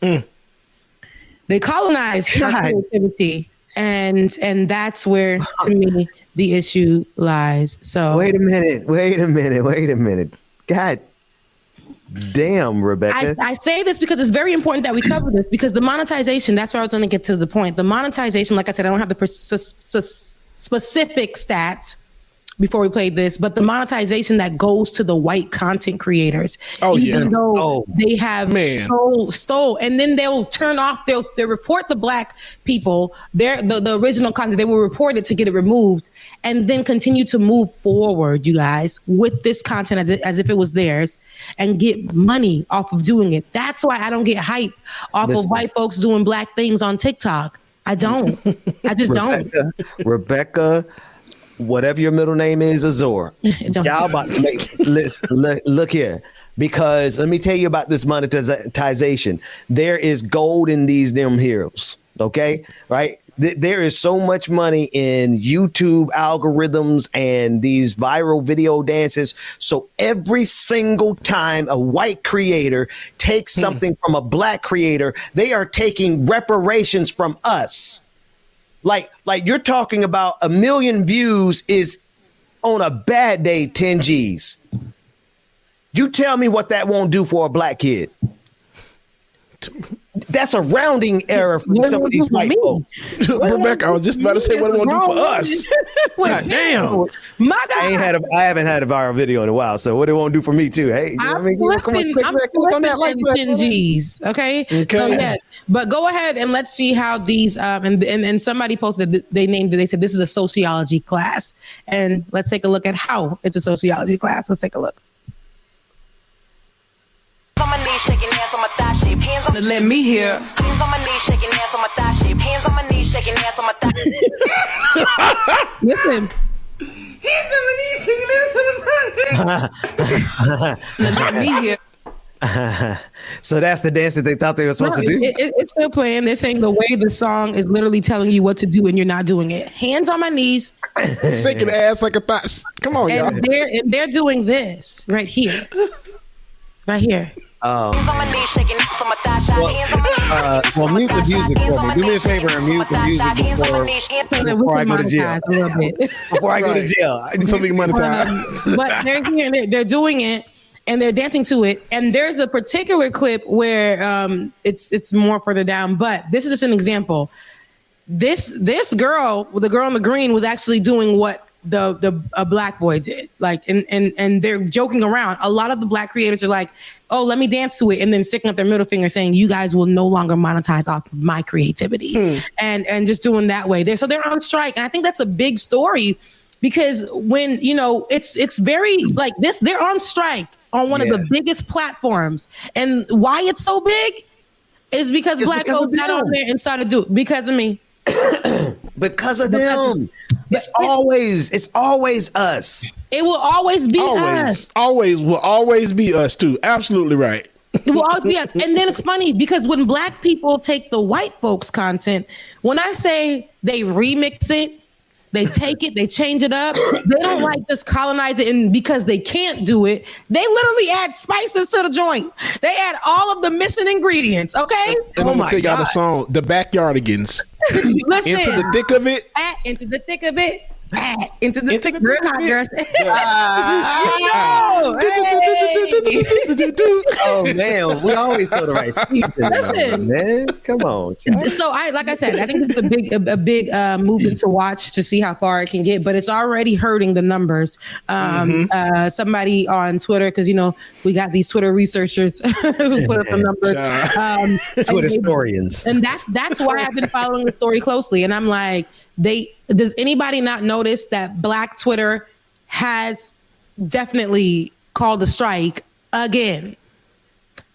They colonize creativity, and that's where, to me, the issue lies. So wait a minute. God damn, Rebecca. I say this because it's very important that we cover this, because the monetization, that's where I was going to get to the point. The monetization, like I said, I don't have the specific stats before we played this, but the monetization that goes to the white content creators, even though they have stole, and then they'll turn off, they'll report the Black people, the original content, they will report it to get it removed, and then continue to move forward, you guys, with this content as if it was theirs, and get money off of doing it. That's why I don't get hype off of white folks doing Black things on TikTok. I don't. I just don't. Rebecca, whatever your middle name is, Azor. Y'all about to make look here, because let me tell you about this monetization. There is gold in these damn heroes. Okay, right? There is so much money in YouTube algorithms and these viral video dances. So every single time a white creator takes something from a Black creator, they are taking reparations from us. Like you're talking about 1 million views is on a bad day 10 G's. You tell me what that won't do for a Black kid. That's a rounding error for some of these white folks. Rebecca, I was just about to say what it won't do for us. God damn. My God. I haven't had a viral video in a while, so what it won't do for me too. Hey, I'm flipping 10 G's. Okay. So yeah, but go ahead and let's see how these and somebody posted they said this is a sociology class, and let's take a look at how it's a sociology class. Let's take a look. On my knees, shaking ass on my thigh shape. Hands on let me hear. Hands on my knees, shaking ass on my thigh shape. Hands on my knees, shaking ass on my thigh. Listen. Hands on my knees, shaking ass on my thigh. Let me hear. So that's the dance that they thought they were supposed to do? It's still playing. They're saying the way the song is literally telling you what to do and you're not doing it. Hands on my knees. Shaking ass like a thigh. Come on, y'all. And they're doing this right here. Right here. Well, mute the music for me. Do me a favor and mute the music before I go to jail. Before I go to jail. I need something monetized. But they're here, they're doing it, and they're dancing to it. And there's a particular clip where it's more further down, but this is just an example. This girl, the girl in the green, was actually doing what a black boy did. Like, and they're joking around. A lot of the black creators are like, oh, let me dance to it, and then sticking up their middle finger saying, you guys will no longer monetize off of my creativity, and just doing that way. They're on strike, and I think that's a big story, because when it's very like this, they're on strike on one of the biggest platforms, and why it's so big is because black folks got on there and started doing because of me. Because of them. It's always us. It will always be us. Will always be us too. Absolutely right. It will always be us. And then it's funny because when black people take the white folks' content, when I say they remix it, they take it, they change it up. They don't like just colonize it, and because they can't do it, they literally add spices to the joint. They add all of the missing ingredients. Okay. And let me tell y'all the song, the Backyardigans. Listen, into the thick of it. Into the thick of it. Into the thick of it. Oh man, we always throw the right season. Man, come on. So like I said, I think this is a big movement to watch to see how far it can get, but it's already hurting the numbers. Somebody on Twitter, because we got these Twitter researchers who put up the numbers. Twitter historians. And that's why I've been following the story closely. And I'm like, does anybody not notice that Black Twitter has definitely called a strike again?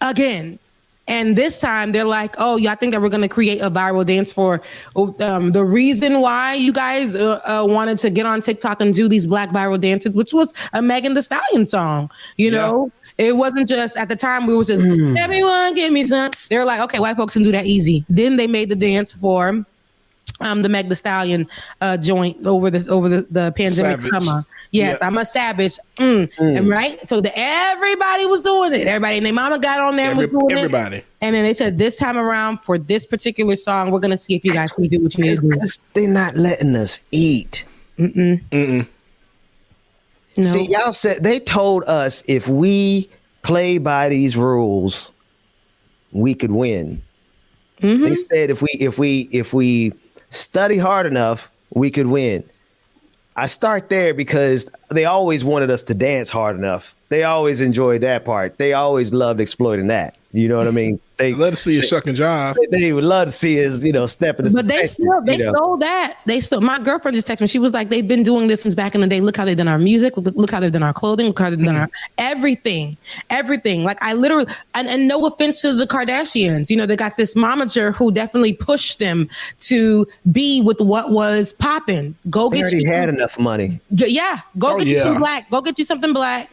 And this time they're like, oh, y'all think that we're going to create a viral dance for the reason why you guys wanted to get on TikTok and do these Black viral dances, which was a Megan Thee Stallion song, you know? It wasn't just at the time we were just, everyone give me some. They're like, okay, white folks can do that easy. Then they made the dance for the Meg Thee Stallion joint over the pandemic summer. Yes, I'm a savage. And right? So everybody was doing it. Everybody and their mama got on there and was doing it. And then they said this time around for this particular song, we're going to see if you guys can do what you need to do. Because they're not letting us eat. No. See, y'all said they told us if we play by these rules, we could win. They said if we study hard enough, we could win. I start there because they always wanted us to dance hard enough. They always enjoyed that part. They always loved exploiting that. You know what I mean? They love to see us shucking jive. They would love to see us, step in the. But they stole that. My girlfriend just texted me. She was like, "They've been doing this since back in the day. Look how they've done our music. Look how they've done our clothing. Look how they've done our everything. Like I literally, and no offense to the Kardashians, they got this momager who definitely pushed them to be with what was popping. They already had enough money. Yeah, get you some black. Go get you something black.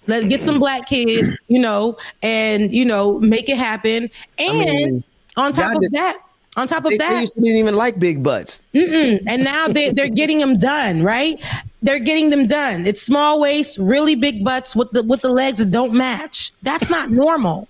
Let's get some black kids, and make it happen. And on top of that, they used to didn't even like big butts. And now they're getting them done, right? They're getting them done. It's small waist, really big butts with the legs that don't match. That's not normal.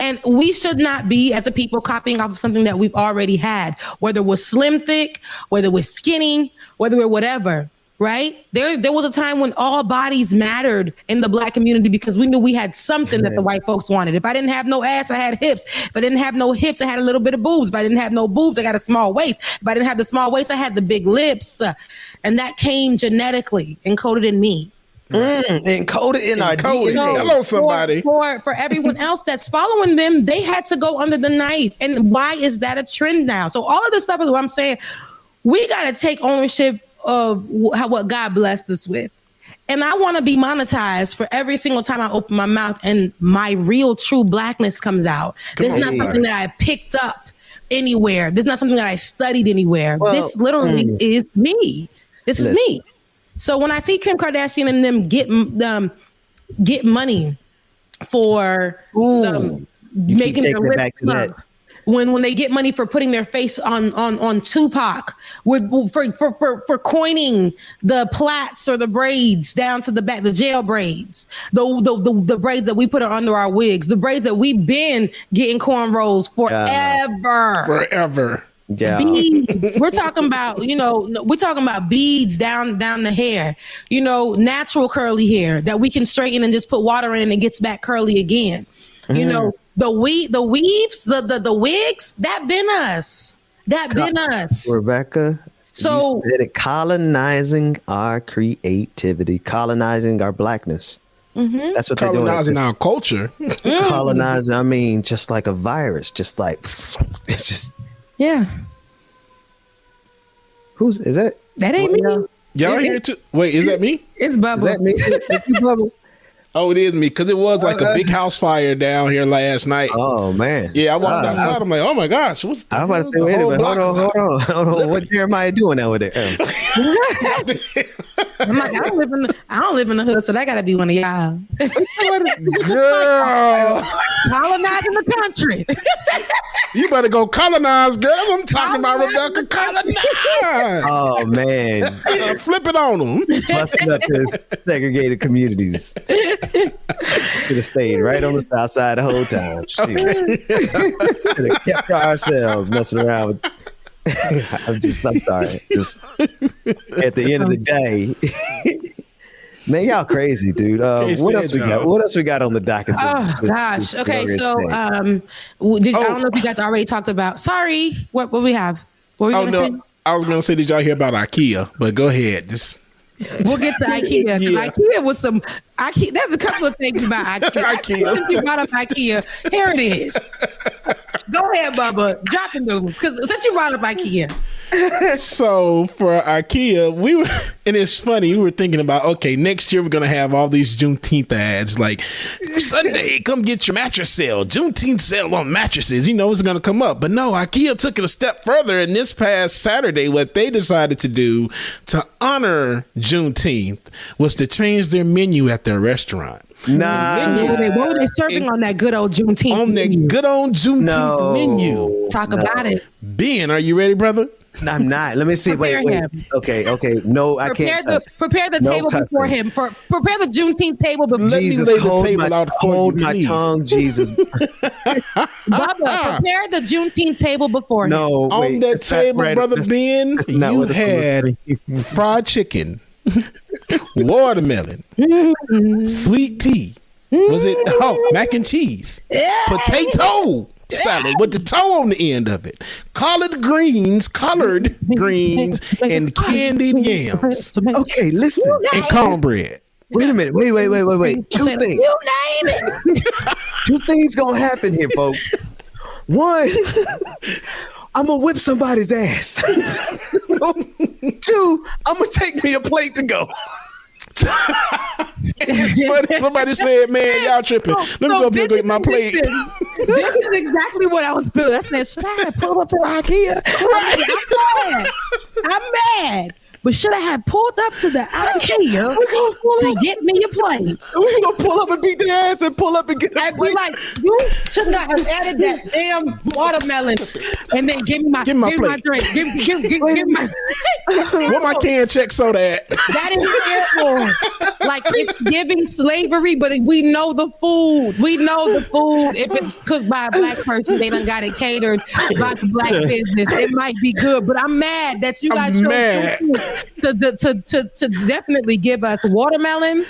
And we should not be, as a people, copying off of something that we've already had, whether it was slim thick, whether it was skinny, whether it whatever. Right? There was a time when all bodies mattered in the Black community because we knew we had something that the white folks wanted. If I didn't have no ass, I had hips. If I didn't have no hips, I had a little bit of boobs. If I didn't have no boobs, I got a small waist. If I didn't have the small waist, I had the big lips. And that came genetically, encoded in me. Encoded in our DNA. Hello, somebody. For everyone else that's following them, they had to go under the knife. And why is that a trend now? So all of this stuff is what I'm saying. We got to take ownership of what God blessed us with. And I want to be monetized for every single time I open my mouth and my real true Blackness comes out. This is not something that I picked up anywhere. This is not something that I studied anywhere. This literally is me. This is me. So when I see Kim Kardashian and them get money for making their lips plump, when they get money for putting their face on Tupac, for coining the plaits or the braids down to the back, the jail braids, the braids that we put under our wigs, the braids that we've been getting cornrows forever. Yeah. Beads. We're talking about beads down the hair, natural curly hair that we can straighten and just put water in and it gets back curly again. The weaves, the wigs, that been us. Rebecca. So you said it, colonizing our creativity, colonizing our blackness. Mm-hmm. That's what they're doing. Colonizing our culture. Colonizing, I mean, just like a virus, just like it's just. Yeah. Is that? That ain't me. Y'all here too? Wait, is that me? It's Bubba. Is that me? Is you, Bubba? Oh, it is me because it was like a big house fire down here last night. Oh man! Yeah, I walked outside. I'm like, oh my gosh, what's? I was about to say, wait a minute, hold on. What Jeremiah doing over there? I'm like, I don't live in the hood, so that got to be one of y'all. Girl, colonizing the country. You better go colonize, girl. I'm talking about Rebecca colonize. Oh man, flip it on them. Busting up his segregated communities. Should have stayed right on the south side the whole time. Should have kept to ourselves messing around with. I'm sorry. Just at the end of the day, man, y'all crazy, dude. What else we got? What else we got on the docket? Gosh. Okay, so I don't know if you guys already talked about. Sorry, what we have? What were you gonna say? I was gonna say, did y'all hear about IKEA? But go ahead, just. We'll get to IKEA. Yeah. IKEA was some. There's a couple of things about IKEA. Since you brought up IKEA, here it is. Go ahead, Bubba. Drop the news, because since you brought up IKEA. So for IKEA, and it's funny, we were thinking about, okay, next year we're gonna have all these Juneteenth ads, like Sunday, come get your mattress sale, Juneteenth sale on mattresses. You know it's gonna come up, but no, IKEA took it a step further. And this past Saturday, what they decided to do to honor Juneteenth was to change their menu at their restaurant. Nah. What were they serving on that good old Juneteenth on menu? that good old Juneteenth menu? Talk about it. Ben, are you ready, brother? I'm not. Let me see. Wait. Okay. No, I can't. Prepare the table before him. Prepare the Juneteenth table before him. Jesus, hold my tongue, Jesus. Bubba, prepare the Juneteenth table before him. No, on that table, brother Ben, you had fried chicken, watermelon, sweet tea. Was it mac and cheese? Yeah. Potato salad with the toe on the end of it. Collard greens, and candied yams. Okay, listen. And cornbread. Wait a minute. Wait. Two things. You name it. Two things gonna happen here, folks. One, I'm gonna whip somebody's ass. Two, I'm gonna take me a plate to go. Somebody said, man, y'all tripping. Let me go get my plate. This is exactly what I was feeling. I said, should I have pulled up to IKEA? Right. I'm mad. But should I have pulled up to the IKEA to get me a plate? We're going to pull up and beat their ass and pull up and get a plate. Like, you should not have added that damn watermelon and then give me my drink. Give my What my can check soda at? That is terrible. Like, it's giving slavery, but we know the food. We know the food. If it's cooked by a black person, they done got it catered by the black business. It might be good, but I'm mad that you guys chose to definitely give us watermelon.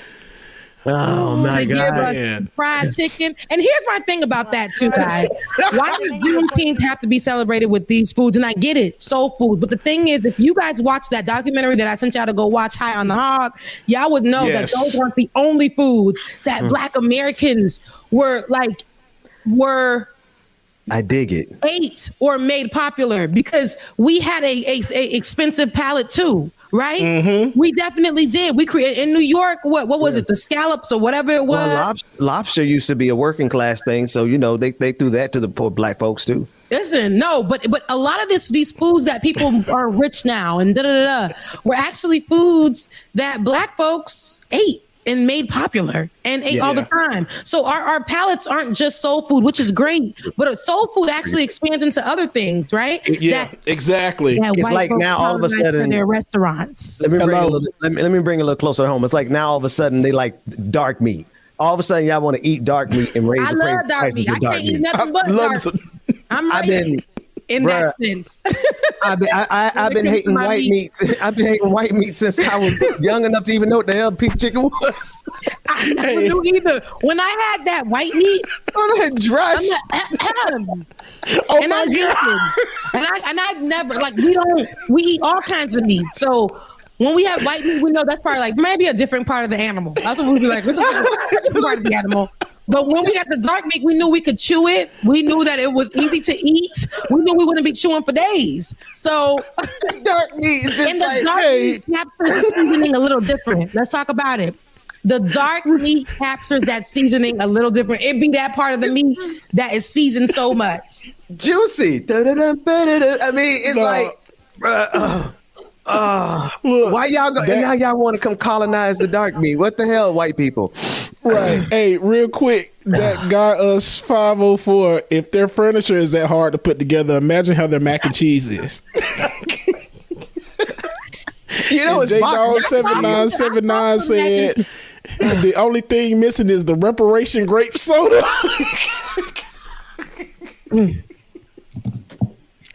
Oh my God! Give us fried chicken. And here's my thing about that too, guys. Why does Juneteenth have to be celebrated with these foods? And I get it, soul food. But the thing is, if you guys watch that documentary that I sent y'all to go watch, High on the Hog, y'all would know that those aren't the only foods that Black Americans were. I dig it. Ate or made popular because we had a expensive palate too. Right? Mm-hmm. We definitely did. We created in New York. What was it? The scallops or whatever it was. Well, lobster used to be a working class thing, so they threw that to the poor black folks too. Listen, no, but a lot of these foods that people are rich now and were actually foods that black folks ate and made popular and ate all the time. So our palates aren't just soul food, which is great, but soul food actually expands into other things, right? Yeah, exactly. It's like now all of a sudden their restaurants. Let me bring a little closer to home. It's like now all of a sudden they like dark meat. All of a sudden y'all want to eat dark meat and raise the price. I love dark meat. I can't eat nothing but dark meat. I'm right. In that sense, I've been hating white meat. I've been hating white meat since I was young enough to even know what the hell piece of chicken was. I never knew either. When I had that white meat on that drush, and I've never we eat all kinds of meat. So when we have white meat, we know that's probably like maybe a different part of the animal. That's what we'd be like, this is a different part of the animal. But when we got the dark meat, we knew we could chew it. We knew that it was easy to eat. We knew we wouldn't be chewing for days. So dark meat is just dark meat captures the seasoning a little different. Let's talk about it. The dark meat captures that seasoning a little different. It be that part of the meat that is seasoned so much. Juicy. I mean, it's why y'all go, and now y'all want to come colonize the dark meat? What the hell, white people? Right. Hey, real quick, that got us 504. If their furniture is that hard to put together, imagine how their mac and cheese is. You know, it's J-Dog7979 said the only thing missing is the reparation grape soda.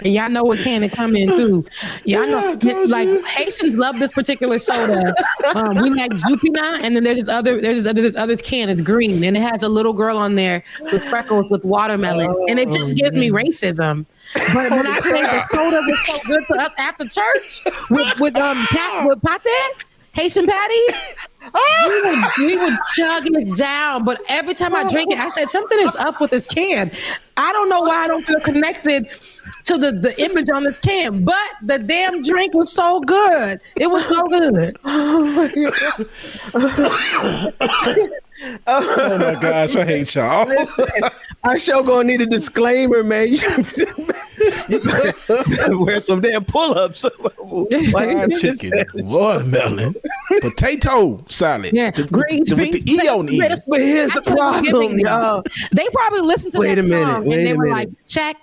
And y'all know what can it come in too. Y'all know, like Haitians love this particular soda. We like Jupiter, and then there's this other can. It's green, and it has a little girl on there with freckles with watermelon, and it just gives me racism. But when I say the soda was so good to us after church with pate, Haitian patties, we would chug it down. But every time I drink it, I said something is up with this can. I don't know why I don't feel connected to the image on this can, but the damn drink was so good. It was so good. Oh my gosh, I hate y'all. Listen, our show gonna need a disclaimer, man. You better wear some damn pull-ups. Fried chicken, watermelon, potato salad. Yeah, green with the E on it. But here's the problem, y'all. They probably listened to Wait a minute, song and they were like, check.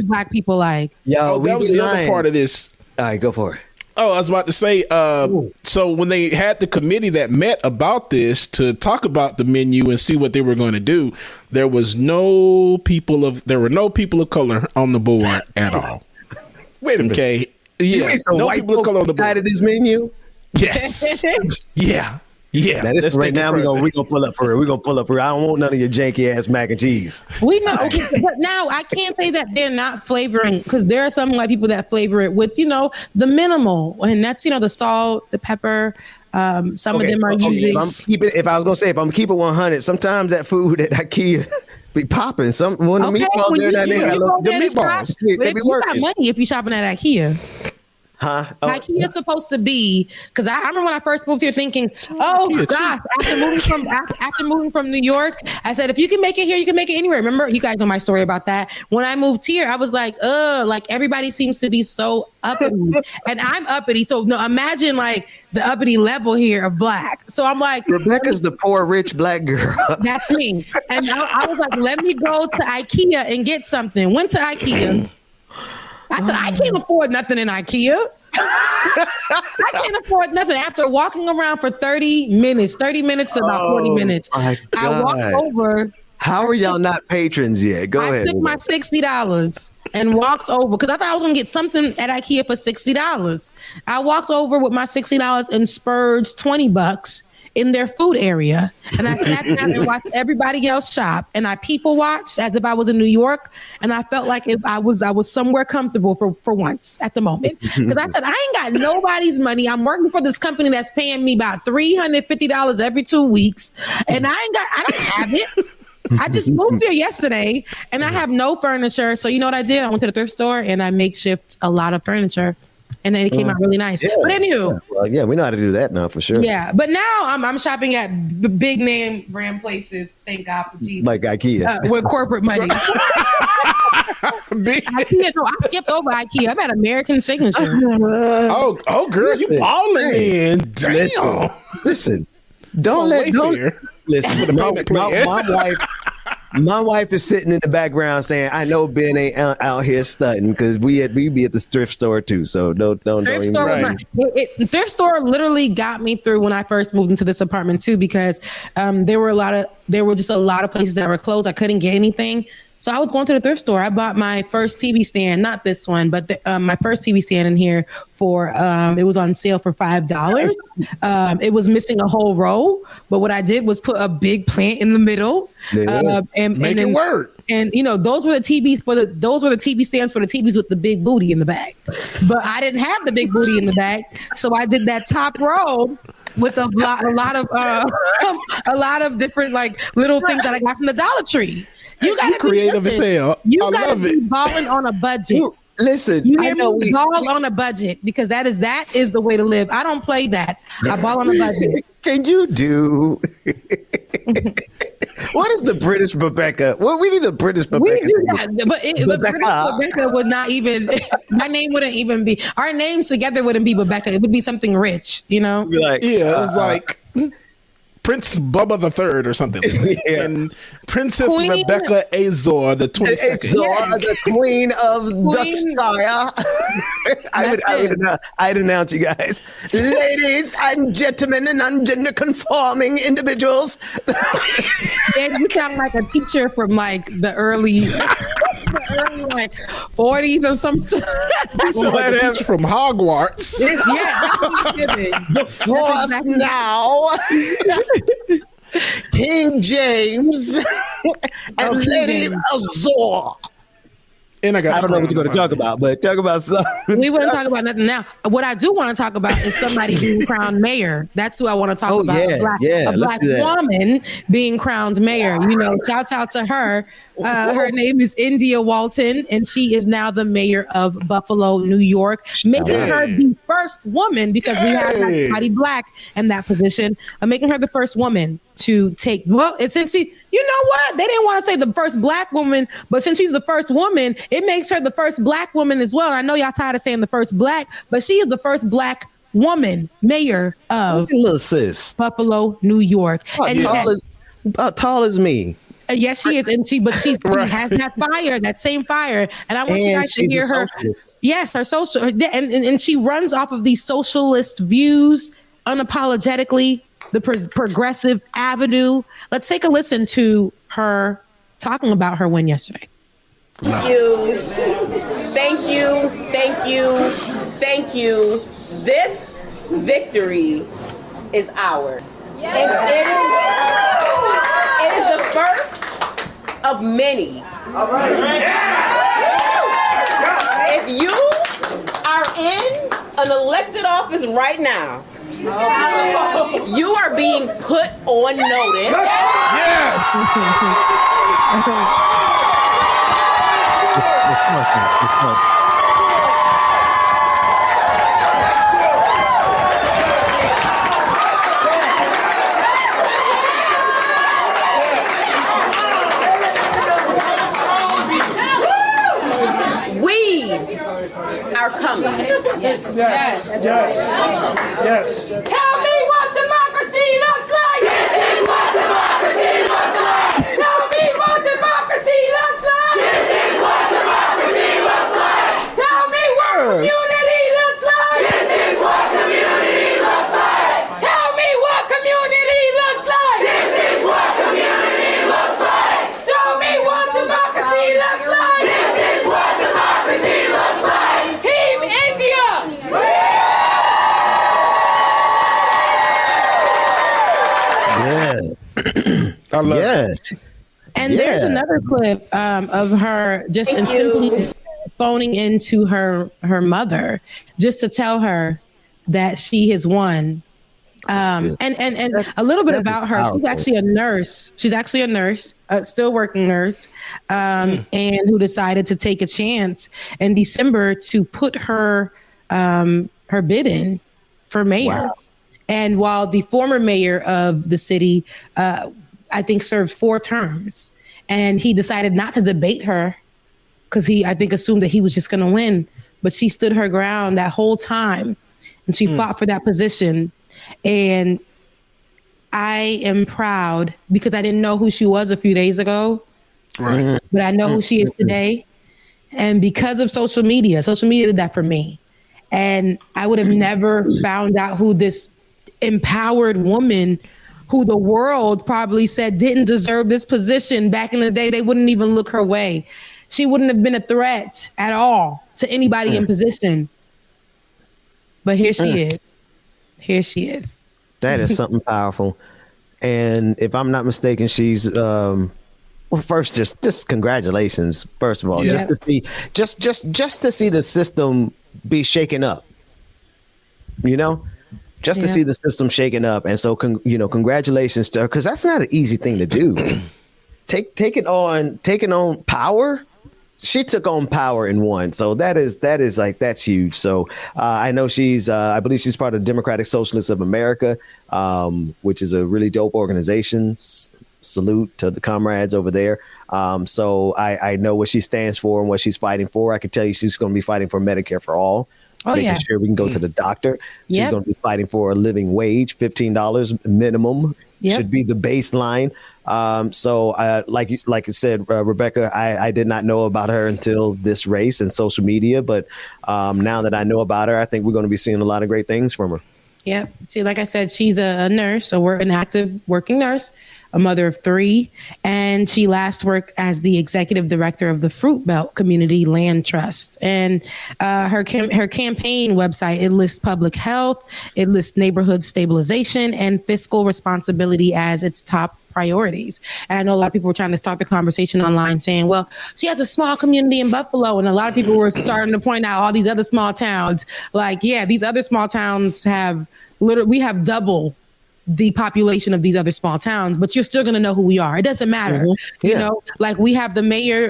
Black people like. Yo, that was the other part of this. All right, go for it. Oh, I was about to say, so when they had the committee that met about this to talk about the menu and see what they were going to do, there were no people of color on the board at all. Wait a minute. Okay. Yeah. No white people of color on the board of this menu? Yes. Yeah. Yeah, now this right now we're gonna pull up for real. We're gonna pull up for real. I don't want none of your janky ass mac and cheese. We know, okay, but now I can't say that they're not flavoring, because there are some white people that flavor it with, the minimal, and that's the salt, the pepper. Some of them are using. If I was gonna say, if I'm keeping 100, sometimes that food at IKEA be popping. The meatballs there, the meatballs. They be working. You got money if you're shopping at IKEA. Huh? IKEA is supposed to be, because I remember when I first moved here thinking, oh gosh, after moving from New York, I said, if you can make it here, you can make it anywhere. Remember, you guys know my story about that. When I moved here, I was like, like everybody seems to be so uppity, and I'm uppity. So no, imagine like the uppity level here of black. So I'm like, Rebecca's the poor rich black girl. That's me. And I was like, let me go to IKEA and get something. Went to IKEA. I said, I can't afford nothing in IKEA. I can't afford nothing. After walking around for 30 minutes to about 40 minutes, I walked over. How are y'all not patrons yet? Go ahead. I took my $60 and walked over, because I thought I was going to get something at IKEA for $60. I walked over with my $60 and spurged $20 in their food area, and I sat down and watched everybody else shop, and I people watched as if I was in New York, and I felt like if I was somewhere comfortable for once at the moment, because I said, I ain't got nobody's money. I'm working for this company that's paying me about $350 every 2 weeks, and I don't have it. I just moved here yesterday, and I have no furniture. So you know what I did? I went to the thrift store and I makeshift a lot of furniture. And then it came out really nice. Yeah. But anywho, we know how to do that now for sure. Yeah, but now I'm shopping at the big name brand places. Thank God for Jesus. Like IKEA with corporate money. IKEA, so I skipped over IKEA. I'm at American Signature. Oh, girl, you balling in. Damn. Listen, don't listen. My wife is sitting in the background saying, "I know Ben ain't out here stunting, because we be at the thrift store too." So don't thrift store. Thrift store literally got me through when I first moved into this apartment too, because there were just a lot of places that were closed. I couldn't get anything. So I was going to the thrift store. I bought my first TV stand, not this one, but my first TV stand in here for, it was on sale for $5. It was missing a whole row, but what I did was put a big plant in the middle. And make it work. And those were the TVs those were the TV stands for the TVs with the big booty in the back. But I didn't have the big booty in the back, so I did that top row with a lot of different like little things that I got from the Dollar Tree. You got to be creative as hell. You got to be balling on a budget. Listen, you hear me? Ball on a budget, because that is the way to live. I don't play that. I ball on a budget. Can you do? What is the British Rebecca? Well, we need a British Rebecca. We do that, but British Rebecca would not even. My name wouldn't even be. Our names together wouldn't be Rebecca. It would be something rich, Be like, yeah, it was like Prince Bubba III or something, and Princess Queen Rebecca Azor the 22nd. Azor, the Queen of Dutchshire. I'd announce you guys, ladies and gentlemen, and non-gender conforming individuals. Then you sound like a teacher from like the early like 40s or some stuff. You sound like a teacher from Hogwarts. The force now. King James and Lady Azor. And I don't know what you're going to talk about, but talk about something. We wouldn't talk about nothing now. What I do want to talk about is somebody being crowned mayor. That's who I want to talk about. A black woman being crowned mayor. Shout out to her. Her name is India Walton, and she is now the mayor of Buffalo, New York, making her the first woman, because we have somebody black in that position, making her the first woman to take. Well, since you know what? They didn't want to say the first black woman, but since she's the first woman, it makes her the first black woman as well. And I know y'all tired of saying the first black, but she is the first black woman mayor of Buffalo, New York. How tall is me? Yes, she is, and she has that fire, that same fire, and I want you guys to hear her. Yes, her social, and she runs off of these socialist views unapologetically, the progressive avenue. Let's take a listen to her talking about her win yesterday. Thank you, thank you, thank you. This victory is ours. It is the first of many. All right. If you are in an elected office right now, you are being put on notice. Yes. Are coming. Yes. Tell me what democracy looks like. This is what democracy looks like. Tell me what democracy looks like. This is what democracy looks like. Tell me what community looks like. This is what community looks like. Tell me what community looks like. This is what community looks like. Show me what democracy looks like. This is what democracy looks like. Team India! I love it. And there's another clip of her just simply phoning into her mother just to tell her that she has won. And a little bit about her. She's actually a nurse. Still working nurse, and who decided to take a chance in December to put her bid in for mayor. Wow. And while the former mayor of the city, I think, served 4 terms, and he decided not to debate her because I think, assumed that he was just going to win. But she stood her ground that whole time, and she fought for that position. And I am proud because I didn't know who she was a few days ago, right? But I know who she is today. And because of social media did that for me. And I would have never found out who this empowered woman who the world probably said didn't deserve this position back in the day. They wouldn't even look her way. She wouldn't have been a threat at all to anybody in position. But here she is. Here she is. That is something powerful. And if I'm not mistaken, she's well, first, just congratulations. First of all, just to see, just to see the system be shaken up, just to see the system shaken up. And so, congratulations to her, because that's not an easy thing to do. Taking on power. She took on power and won. So that's huge. So I know I believe she's part of the Democratic Socialists of America, which is a really dope organization. Salute to the comrades over there. So I know what she stands for and what she's fighting for. I can tell you she's going to be fighting for Medicare for all. Making sure we can go to the doctor. She's going to be fighting for a living wage, $15 minimum. Should be the baseline. So like you said, Rebecca, I did not know about her until this race and social media. But now that I know about her, I think we're going to be seeing a lot of great things from her. Yeah. See, like I said, she's a nurse, so we're an active working nurse, a mother of 3, and she last worked as the executive director of the Fruit Belt Community Land Trust. And her campaign website, it lists public health, it lists neighborhood stabilization and fiscal responsibility as its top priorities. And I know a lot of people were trying to start the conversation online saying, well, she has a small community in Buffalo. And a lot of people were starting to point out all these other small towns. Like, these other small towns we have double the population of these other small towns, but you're still going to know who we are. It doesn't matter. Like we have the mayor,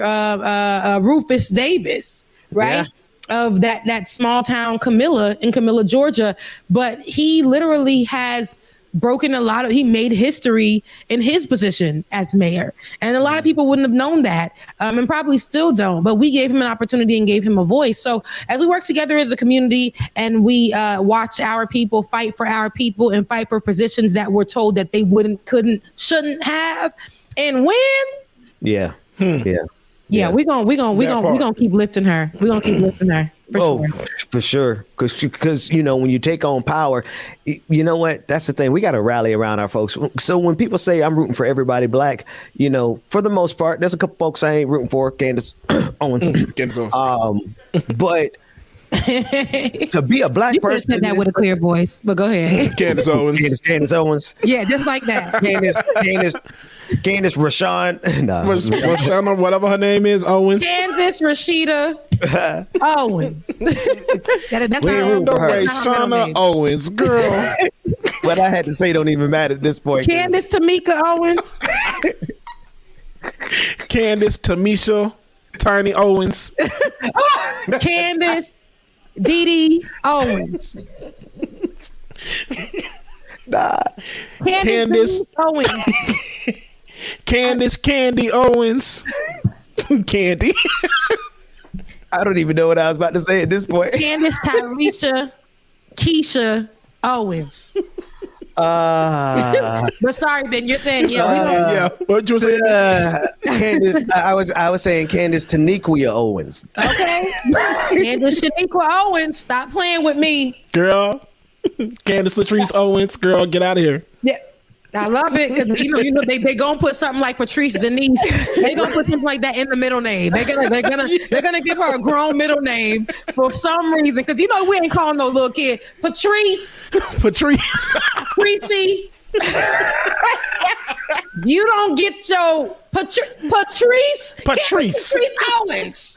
Rufus Davis, right? Of that small town, Camilla, in Camilla, Georgia. But he literally has broken he made history in his position as mayor. And a lot of people wouldn't have known that, and probably still don't, but we gave him an opportunity and gave him a voice. So as we work together as a community and we watch our people fight for our people and fight for positions that we're told that they wouldn't, couldn't, shouldn't have and win. We're gonna keep lifting her. We're gonna keep lifting her. For sure. Because when you take on power, you know what? That's the thing. We got to rally around our folks. So when people say I'm rooting for everybody black, for the most part, there's a couple folks I ain't rooting for. Candace Owens. But to be a black person, said that with a clear voice. But go ahead. Candace Owens. Candace Owens. Yeah, just like that. Candace Rashawn. Rashawn, or whatever her name is, Owens. Candace Rashida Owens. That's Rashana Owens, girl. What I had to say don't even matter at this point. Candace Tamika Owens. Candace Tamisha Tiny Owens. Candace Dee Owens. Candace Owens. Candace Candy Owens. Candy. I don't even know what I was about to say at this point. Candace Tyresha Keisha Owens. But sorry, Ben, you're saying what you were saying? Candace, I was saying Candace Taniqua Owens. Okay. Candace Shaniqua Owens, stop playing with me. Girl. Candace Latrice Owens, girl, get out of here. Yeah. I love it because they gonna put something like Patrice Denise. They gonna put something like that in the middle name. They're gonna give her a grown middle name for some reason because we ain't calling no little kid Patrice. Precy. You don't get your Patrice Owens.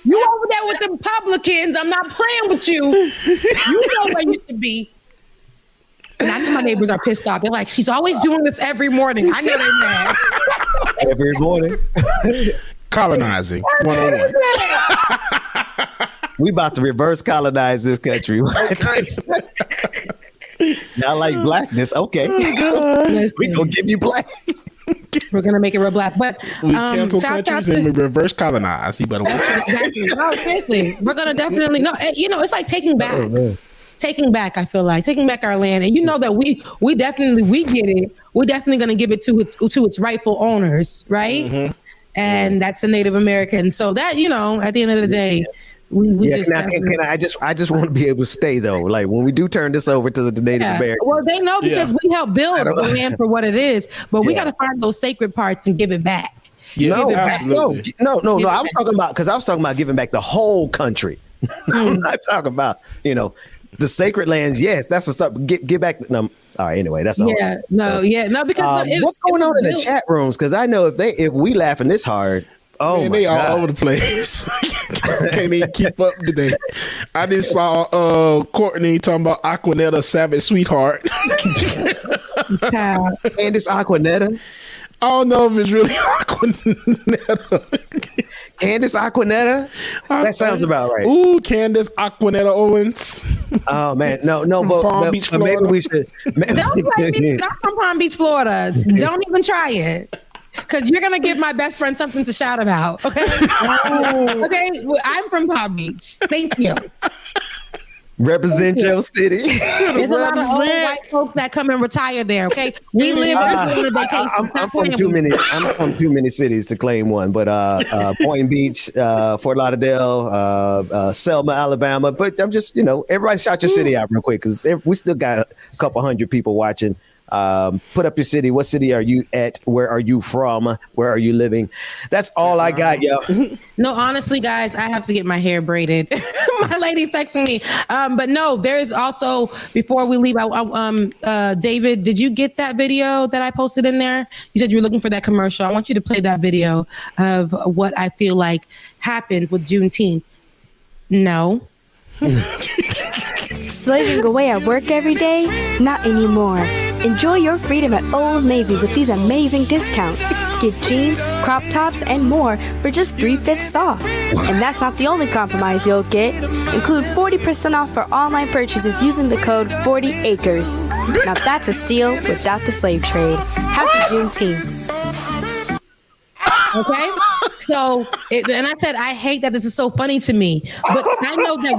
You over there with the Republicans. I'm not playing with you. You know where you should be. And I know my neighbors are pissed off. They're like, she's always doing this every morning. I know they're mad. Every morning. Colonizing 101. We about to reverse colonize this country. Not like blackness. Okay. We gonna give you black. We're gonna make it real black. But we cancel countries and we reverse colonize. You better watch out. Exactly. No, seriously. We're gonna definitely it's like taking back. Taking back, I feel like taking back our land, and that we get it. We're definitely going to give it to its rightful owners, right? Mm-hmm. And that's the Native American. So that at the end of the day, We Yeah, I just want to be able to stay though. Like when we do turn this over to the Native Americans. Well, they know because we help build the land for what it is, but we got to find those sacred parts and give it back. Yeah, no, absolutely. No. I was talking about giving back the whole country. I'm not talking about the sacred lands. Yes, that's the stuff. Get back. No, all right. Anyway, that's all. Because what's going on in the chat rooms? Because I know if we laughing this hard. Oh, man, my they God. all over the place. Can't even keep up today. I just saw Courtney talking about Aquanetta Savage Sweetheart. Candace Aquanetta. I don't know if it's really Aquanetta. Candace Aquanetta? That sounds about right. Ooh, Candace Aquanetta Owens. Oh man, no, Palm Beach, but maybe we should. Don't say me, not from Palm Beach, Florida. Don't even try it. Because you're gonna give my best friend something to shout about. Okay. Okay. Well, I'm from Palm Beach. Thank you. Represent your city. There's a lot of old white folks that come and retire there. Okay, we live on a vacation. I'm from too many cities to claim one, but Point Beach, Fort Lauderdale, Selma, Alabama. But I'm just everybody shout your city out real quick because we still got a couple hundred people watching. Put up your city. What city are you at? Where are you from? Where are you living? That's all I got, yo. No, honestly, guys, I have to get my hair braided. My lady's texting me. But no, there's also, before we leave, David, did you get that video that I posted in there? You said you were looking for that commercial. I want you to play that video of what I feel like happened with Juneteenth. No. Slaving away at work every day? Not anymore. Enjoy your freedom at Old Navy with these amazing discounts. Get jeans, crop tops, and more for just 3/5 off. And that's not the only compromise you'll get. Include 40% off for online purchases using the code 40acres. Now that's a steal without the slave trade. Happy Juneteenth. Okay. So, and I said, I hate that this is so funny to me, but I know that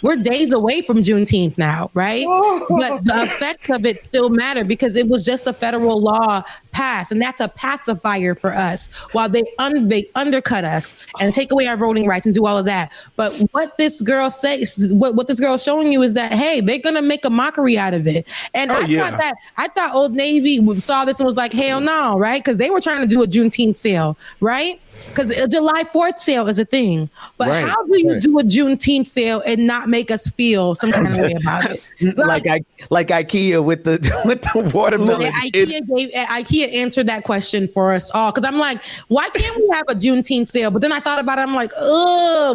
we're days away from Juneteenth now, right? But the effects of it still matter because it was just a federal law passed, and that's a pacifier for us while they undercut us and take away our voting rights and do all of that. But what this girl says, what this girl is showing you is that, hey, they're going to make a mockery out of it. And I thought Old Navy saw this and was like, hell no, right? Because they were trying to do a Juneteenth sale, right? Because a July 4th sale is a thing. But how do you do a Juneteenth sale and not make us feel some kind of way about it? Like IKEA with the watermelon. IKEA answered that question for us all. Because I'm like, why can't we have a Juneteenth sale? But then I thought about it. I'm like,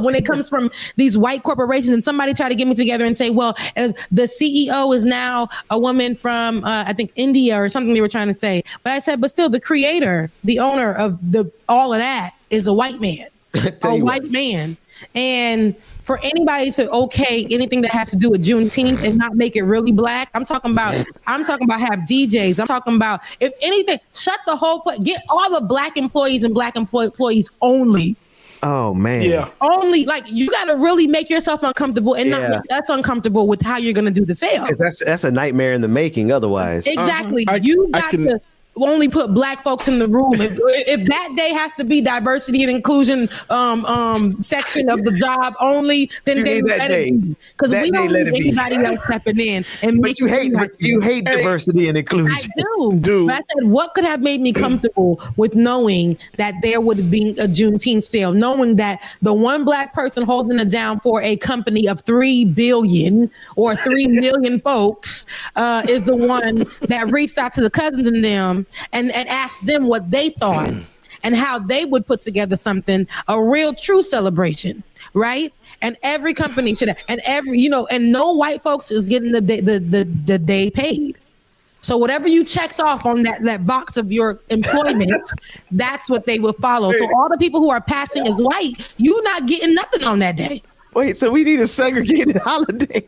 when it comes from these white corporations, and somebody tried to get me together and say, well, the CEO is now a woman from, I think, India or something they were trying to say. But I said, but still, the creator, the owner of all of that is a white man. Man. And for anybody to okay anything that has to do with Juneteenth and not make it really black, I'm talking about have DJs. I'm talking about, if anything, shut the whole place. Get all the black employees and black employees only. Oh man. Yeah. Only, like, you got to really make yourself uncomfortable and not make us uncomfortable with how you're going to do the sale. Because that's a nightmare in the making otherwise. Exactly. You got to only put black folks in the room. If that day has to be diversity and inclusion section of the job only, then they let it be. Because we don't need anybody else stepping in. But you hate diversity and inclusion. I do. But I said, what could have made me comfortable with knowing that there would have been a Juneteenth sale, knowing that the one black person holding it down for a company of 3 billion or 3 million folks is the one that reached out to the cousins in them and asked them what they thought and how they would put together something, a real true celebration, right? And every company should have, and and no white folks is getting the day paid. So whatever you checked off on that box of your employment, that's what they will follow. So all the people who are passing as white, you're not getting nothing on that day. Wait, so we need a segregated holiday.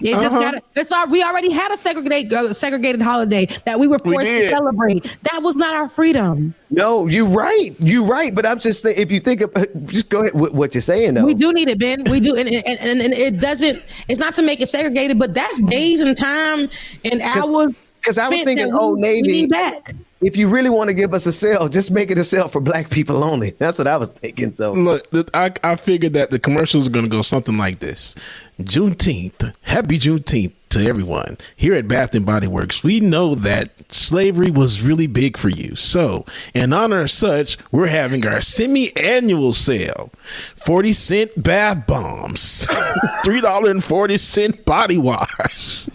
We already had a segregated holiday that we were forced to celebrate. That was not our freedom. No, you're right. But I'm just if you think of, just go ahead with what you're saying though. We do need it, Ben. We do, and it doesn't. It's not to make it segregated, but that's days and time and hours. Because I was thinking Old Navy. Back. if you really want to give us a sale, just make it a sale for black people only. That's what I was thinking. So look, I figured that the commercials are going to go something like this. Juneteenth, happy Juneteenth to everyone. Here at Bath and Body Works, we know that slavery was really big for you. So in honor of such, we're having our semi-annual sale. 40-cent bath bombs, $3.40 body wash.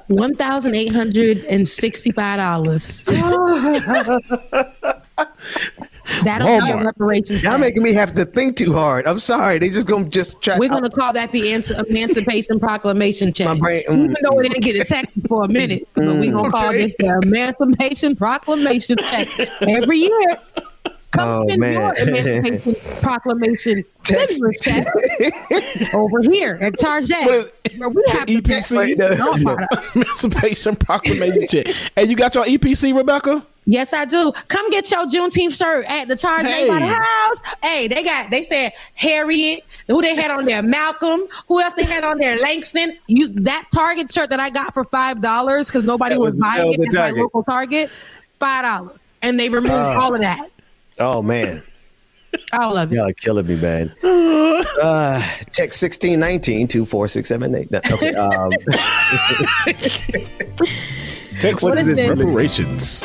$1,865. That'll be reparations. Y'all making me have to think too hard. I'm sorry. They just gonna try. We're gonna call that the Emancipation Proclamation check. Even though we didn't get it taxed for a minute, but we're gonna call this the Emancipation Proclamation check every year. Come spend your Emancipation Proclamation stimulus check over here at Target, where we have EPC Emancipation Proclamation check. Hey, you got your EPC, Rebecca? Yes, I do. Come get your Juneteenth shirt at the Target by the house. Hey, they said Harriet. Who they had on there? Malcolm. Who else they had on there? Langston. Use that Target shirt that I got for $5 because nobody was buying it at my local Target. $5, and they removed all of that. Oh man, all of it. Y'all are killing me, man. Text 1619-24678. Okay. Text what is this? Reparations.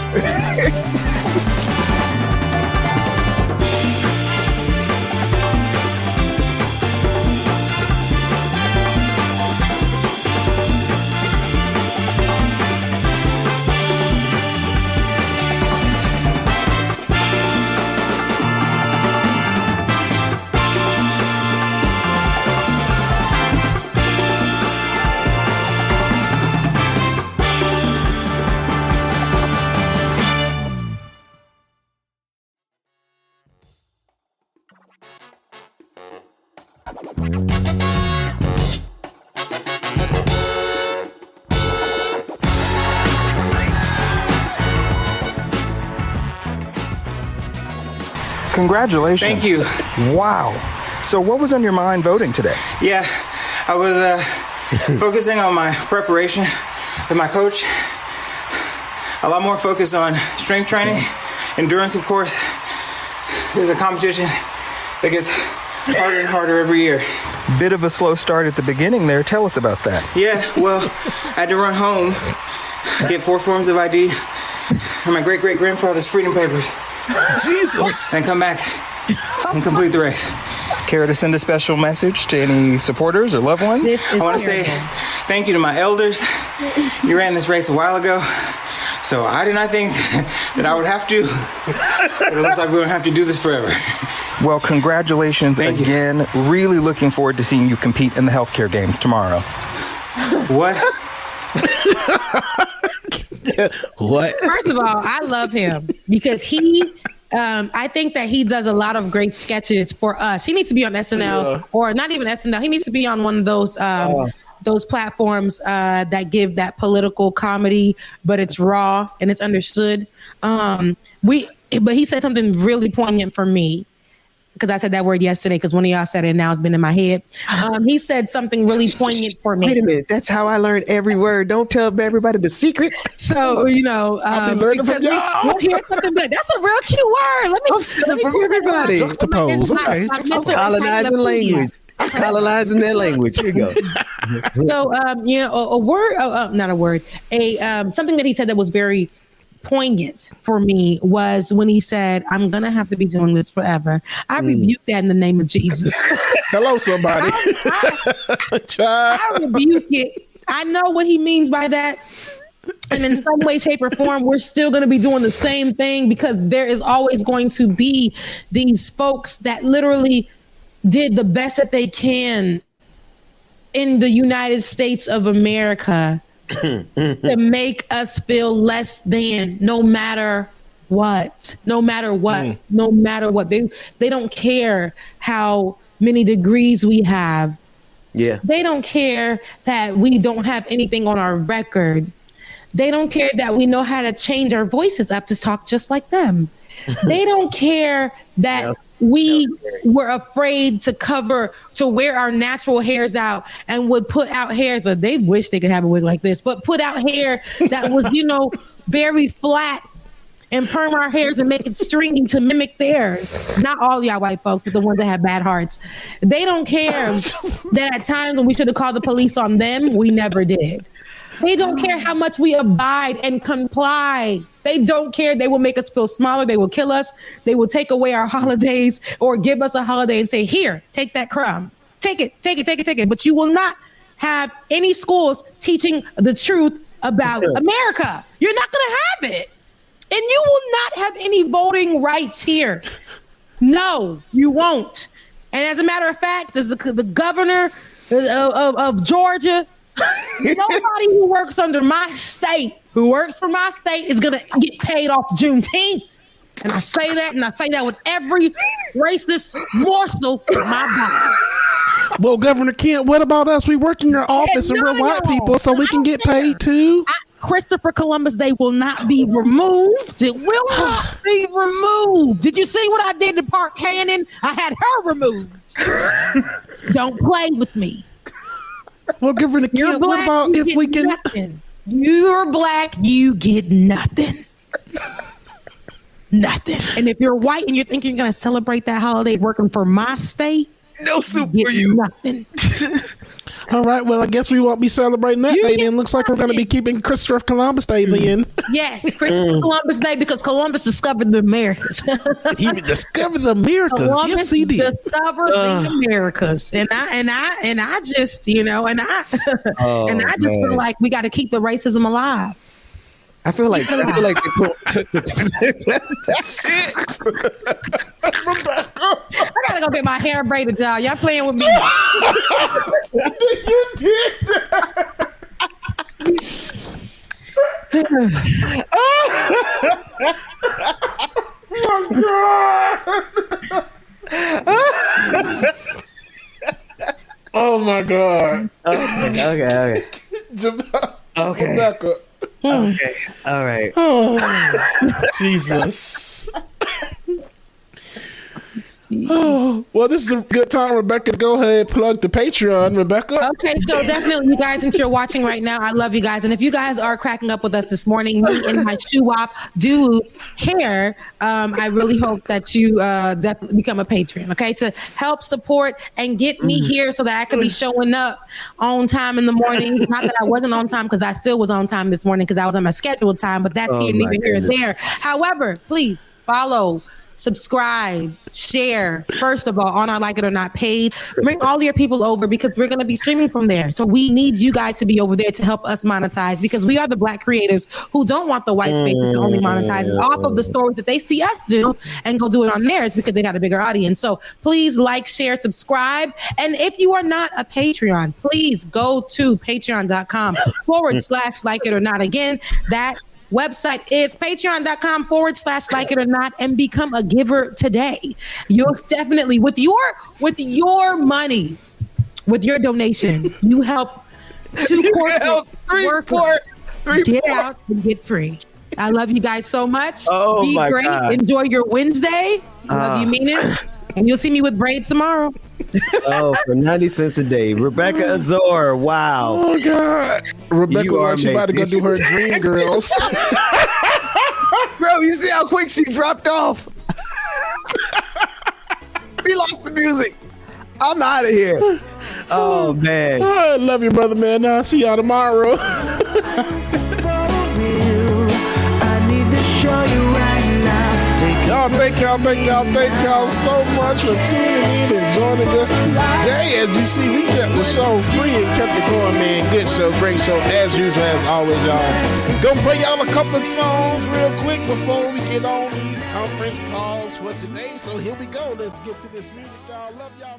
Congratulations. Thank you. Wow. So what was on your mind voting today? Yeah, I was focusing on my preparation with my coach. A lot more focus on strength training, endurance, of course. There's a competition that gets harder and harder every year. Bit of a slow start at the beginning there. Tell us about that. Yeah, well, I had to run home, get 4 forms of ID, and my great-great-grandfather's freedom papers. Jesus. And come back and complete the race. Care to send a special message to any supporters or loved ones? I want to say thank you to my elders. You ran this race a while ago, so I did not think that I would have to, but it looks like we're going to have to do this forever. Well, congratulations again. Really looking forward to seeing you compete in the healthcare games tomorrow. What? What? First of all, I love him because I think that he does a lot of great sketches for us. He needs to be on SNL or not even SNL. He needs to be on one of those platforms that give that political comedy, but it's raw and it's understood. But he said something really poignant for me. Because I said that word yesterday, because one of y'all said it, now it's been in my head. He said something really poignant for me. Wait a minute, that's how I learned every word. Don't tell everybody the secret. So, I'll be learning from y'all. We'll hear something good. That's a real cute word. I'm stealing from everybody. Juxtapose. Okay. I'm colonizing language. I'm colonizing their language. Here you go. So, a word, not a word, something that he said that was very poignant for me was when he said, I'm gonna have to be doing this forever. I rebuke that in the name of Jesus. Hello, somebody. I rebuke it. I know what he means by that. And in some way, shape, or form, we're still going to be doing the same thing because there is always going to be these folks that literally did the best that they can in the United States of America to make us feel less than, no matter what. They don't care how many degrees we have. Yeah. They don't care that we don't have anything on our record. They don't care that we know how to change our voices up to talk just like them. They don't care that we were afraid to wear our natural hairs out and would put out hairs, or they wish they could have a wig like this, but put out hair that was, very flat and perm our hairs and make it stringy to mimic theirs. Not all y'all white folks, but the ones that have bad hearts. They don't care that at times when we should have called the police on them, we never did. They don't care how much we abide and comply. They don't care. They will make us feel smaller. They will kill us. They will take away our holidays or give us a holiday and say, here, take that crumb. Take it. But you will not have any schools teaching the truth about America. You're not going to have it. And you will not have any voting rights here. No, you won't. And as a matter of fact, as the governor of Georgia, nobody who works under my state, who works for my state, is going to get paid off Juneteenth. And I say that, with every racist morsel in my body. Well, Governor Kent, what about us? We work in your office and we're white people, so we can get paid too. Christopher Columbus Day will not be removed. It will not be removed. Did you see what I did to Park Cannon? I had her removed. Don't play with me. Well, Governor Kent, what about if we can? Nothing. You're black, you get nothing. Nothing. And if you're white and you're thinking you're going to celebrate that holiday working for my state, no soup for you. Nothing. All right. Well, I guess we won't be celebrating that day then. Looks like we're going to be keeping Christopher Columbus Day then. Yes, Christopher Columbus Day, because Columbus discovered the Americas. He discovered the Americas. Columbus yes, he did. Discovered the Americas, and I just, and I just feel like we got to keep the racism alive. I feel like they put I gotta go get my hair braided, y'all. Y'all playing with me. You did that. Oh my God. Okay. Okay. Rebecca. Okay. All right. Oh, Jesus. Oh, well, this is a good time, Rebecca, to go ahead and plug the Patreon, Rebecca. Okay, so definitely, you guys, since you're watching right now, I love you guys. And if you guys are cracking up with us this morning, me and my shoo-wop do hair, I really hope that you definitely become a patron, okay, to help support and get me here so that I can be showing up on time in the mornings. Not that I wasn't on time, because I still was on time this morning because I was on my scheduled time, but that's neither here nor there. However, please follow, subscribe, share, first of all, on our Like It or Not page. Bring all your people over, because we're going to be streaming from there. So we need you guys to be over there to help us monetize, because we are the black creatives who don't want the white spaces to only monetize off of the stories that they see us do and go do it on theirs, because they got a bigger audience. So please like, share, subscribe. And if you are not a Patreon, please go to patreon.com/Like It or Not. Again, that website is patreon.com/Like It or Not, and become a giver today. You'll definitely, with your money, with your donation, you help two workers get out and get free. I love you guys so much. Be great. God. Enjoy your Wednesday. Love you, mean it. And you'll see me with braids tomorrow. For 90 cents a day. Rebecca Azor. Wow. Oh, God. Rebecca, she about to go do her dream girls. Bro, you see how quick she dropped off? We lost the music. I'm out of here. Oh, man. I love you, brother, man. I'll see y'all tomorrow. Thank y'all so much for tuning in and joining us today. As you see, we kept the show free and kept it going, man. Good show, great show, as usual, as always, y'all. Gonna play y'all a couple of songs real quick before we get on these conference calls for today. So here we go. Let's get to this music, y'all. Love y'all.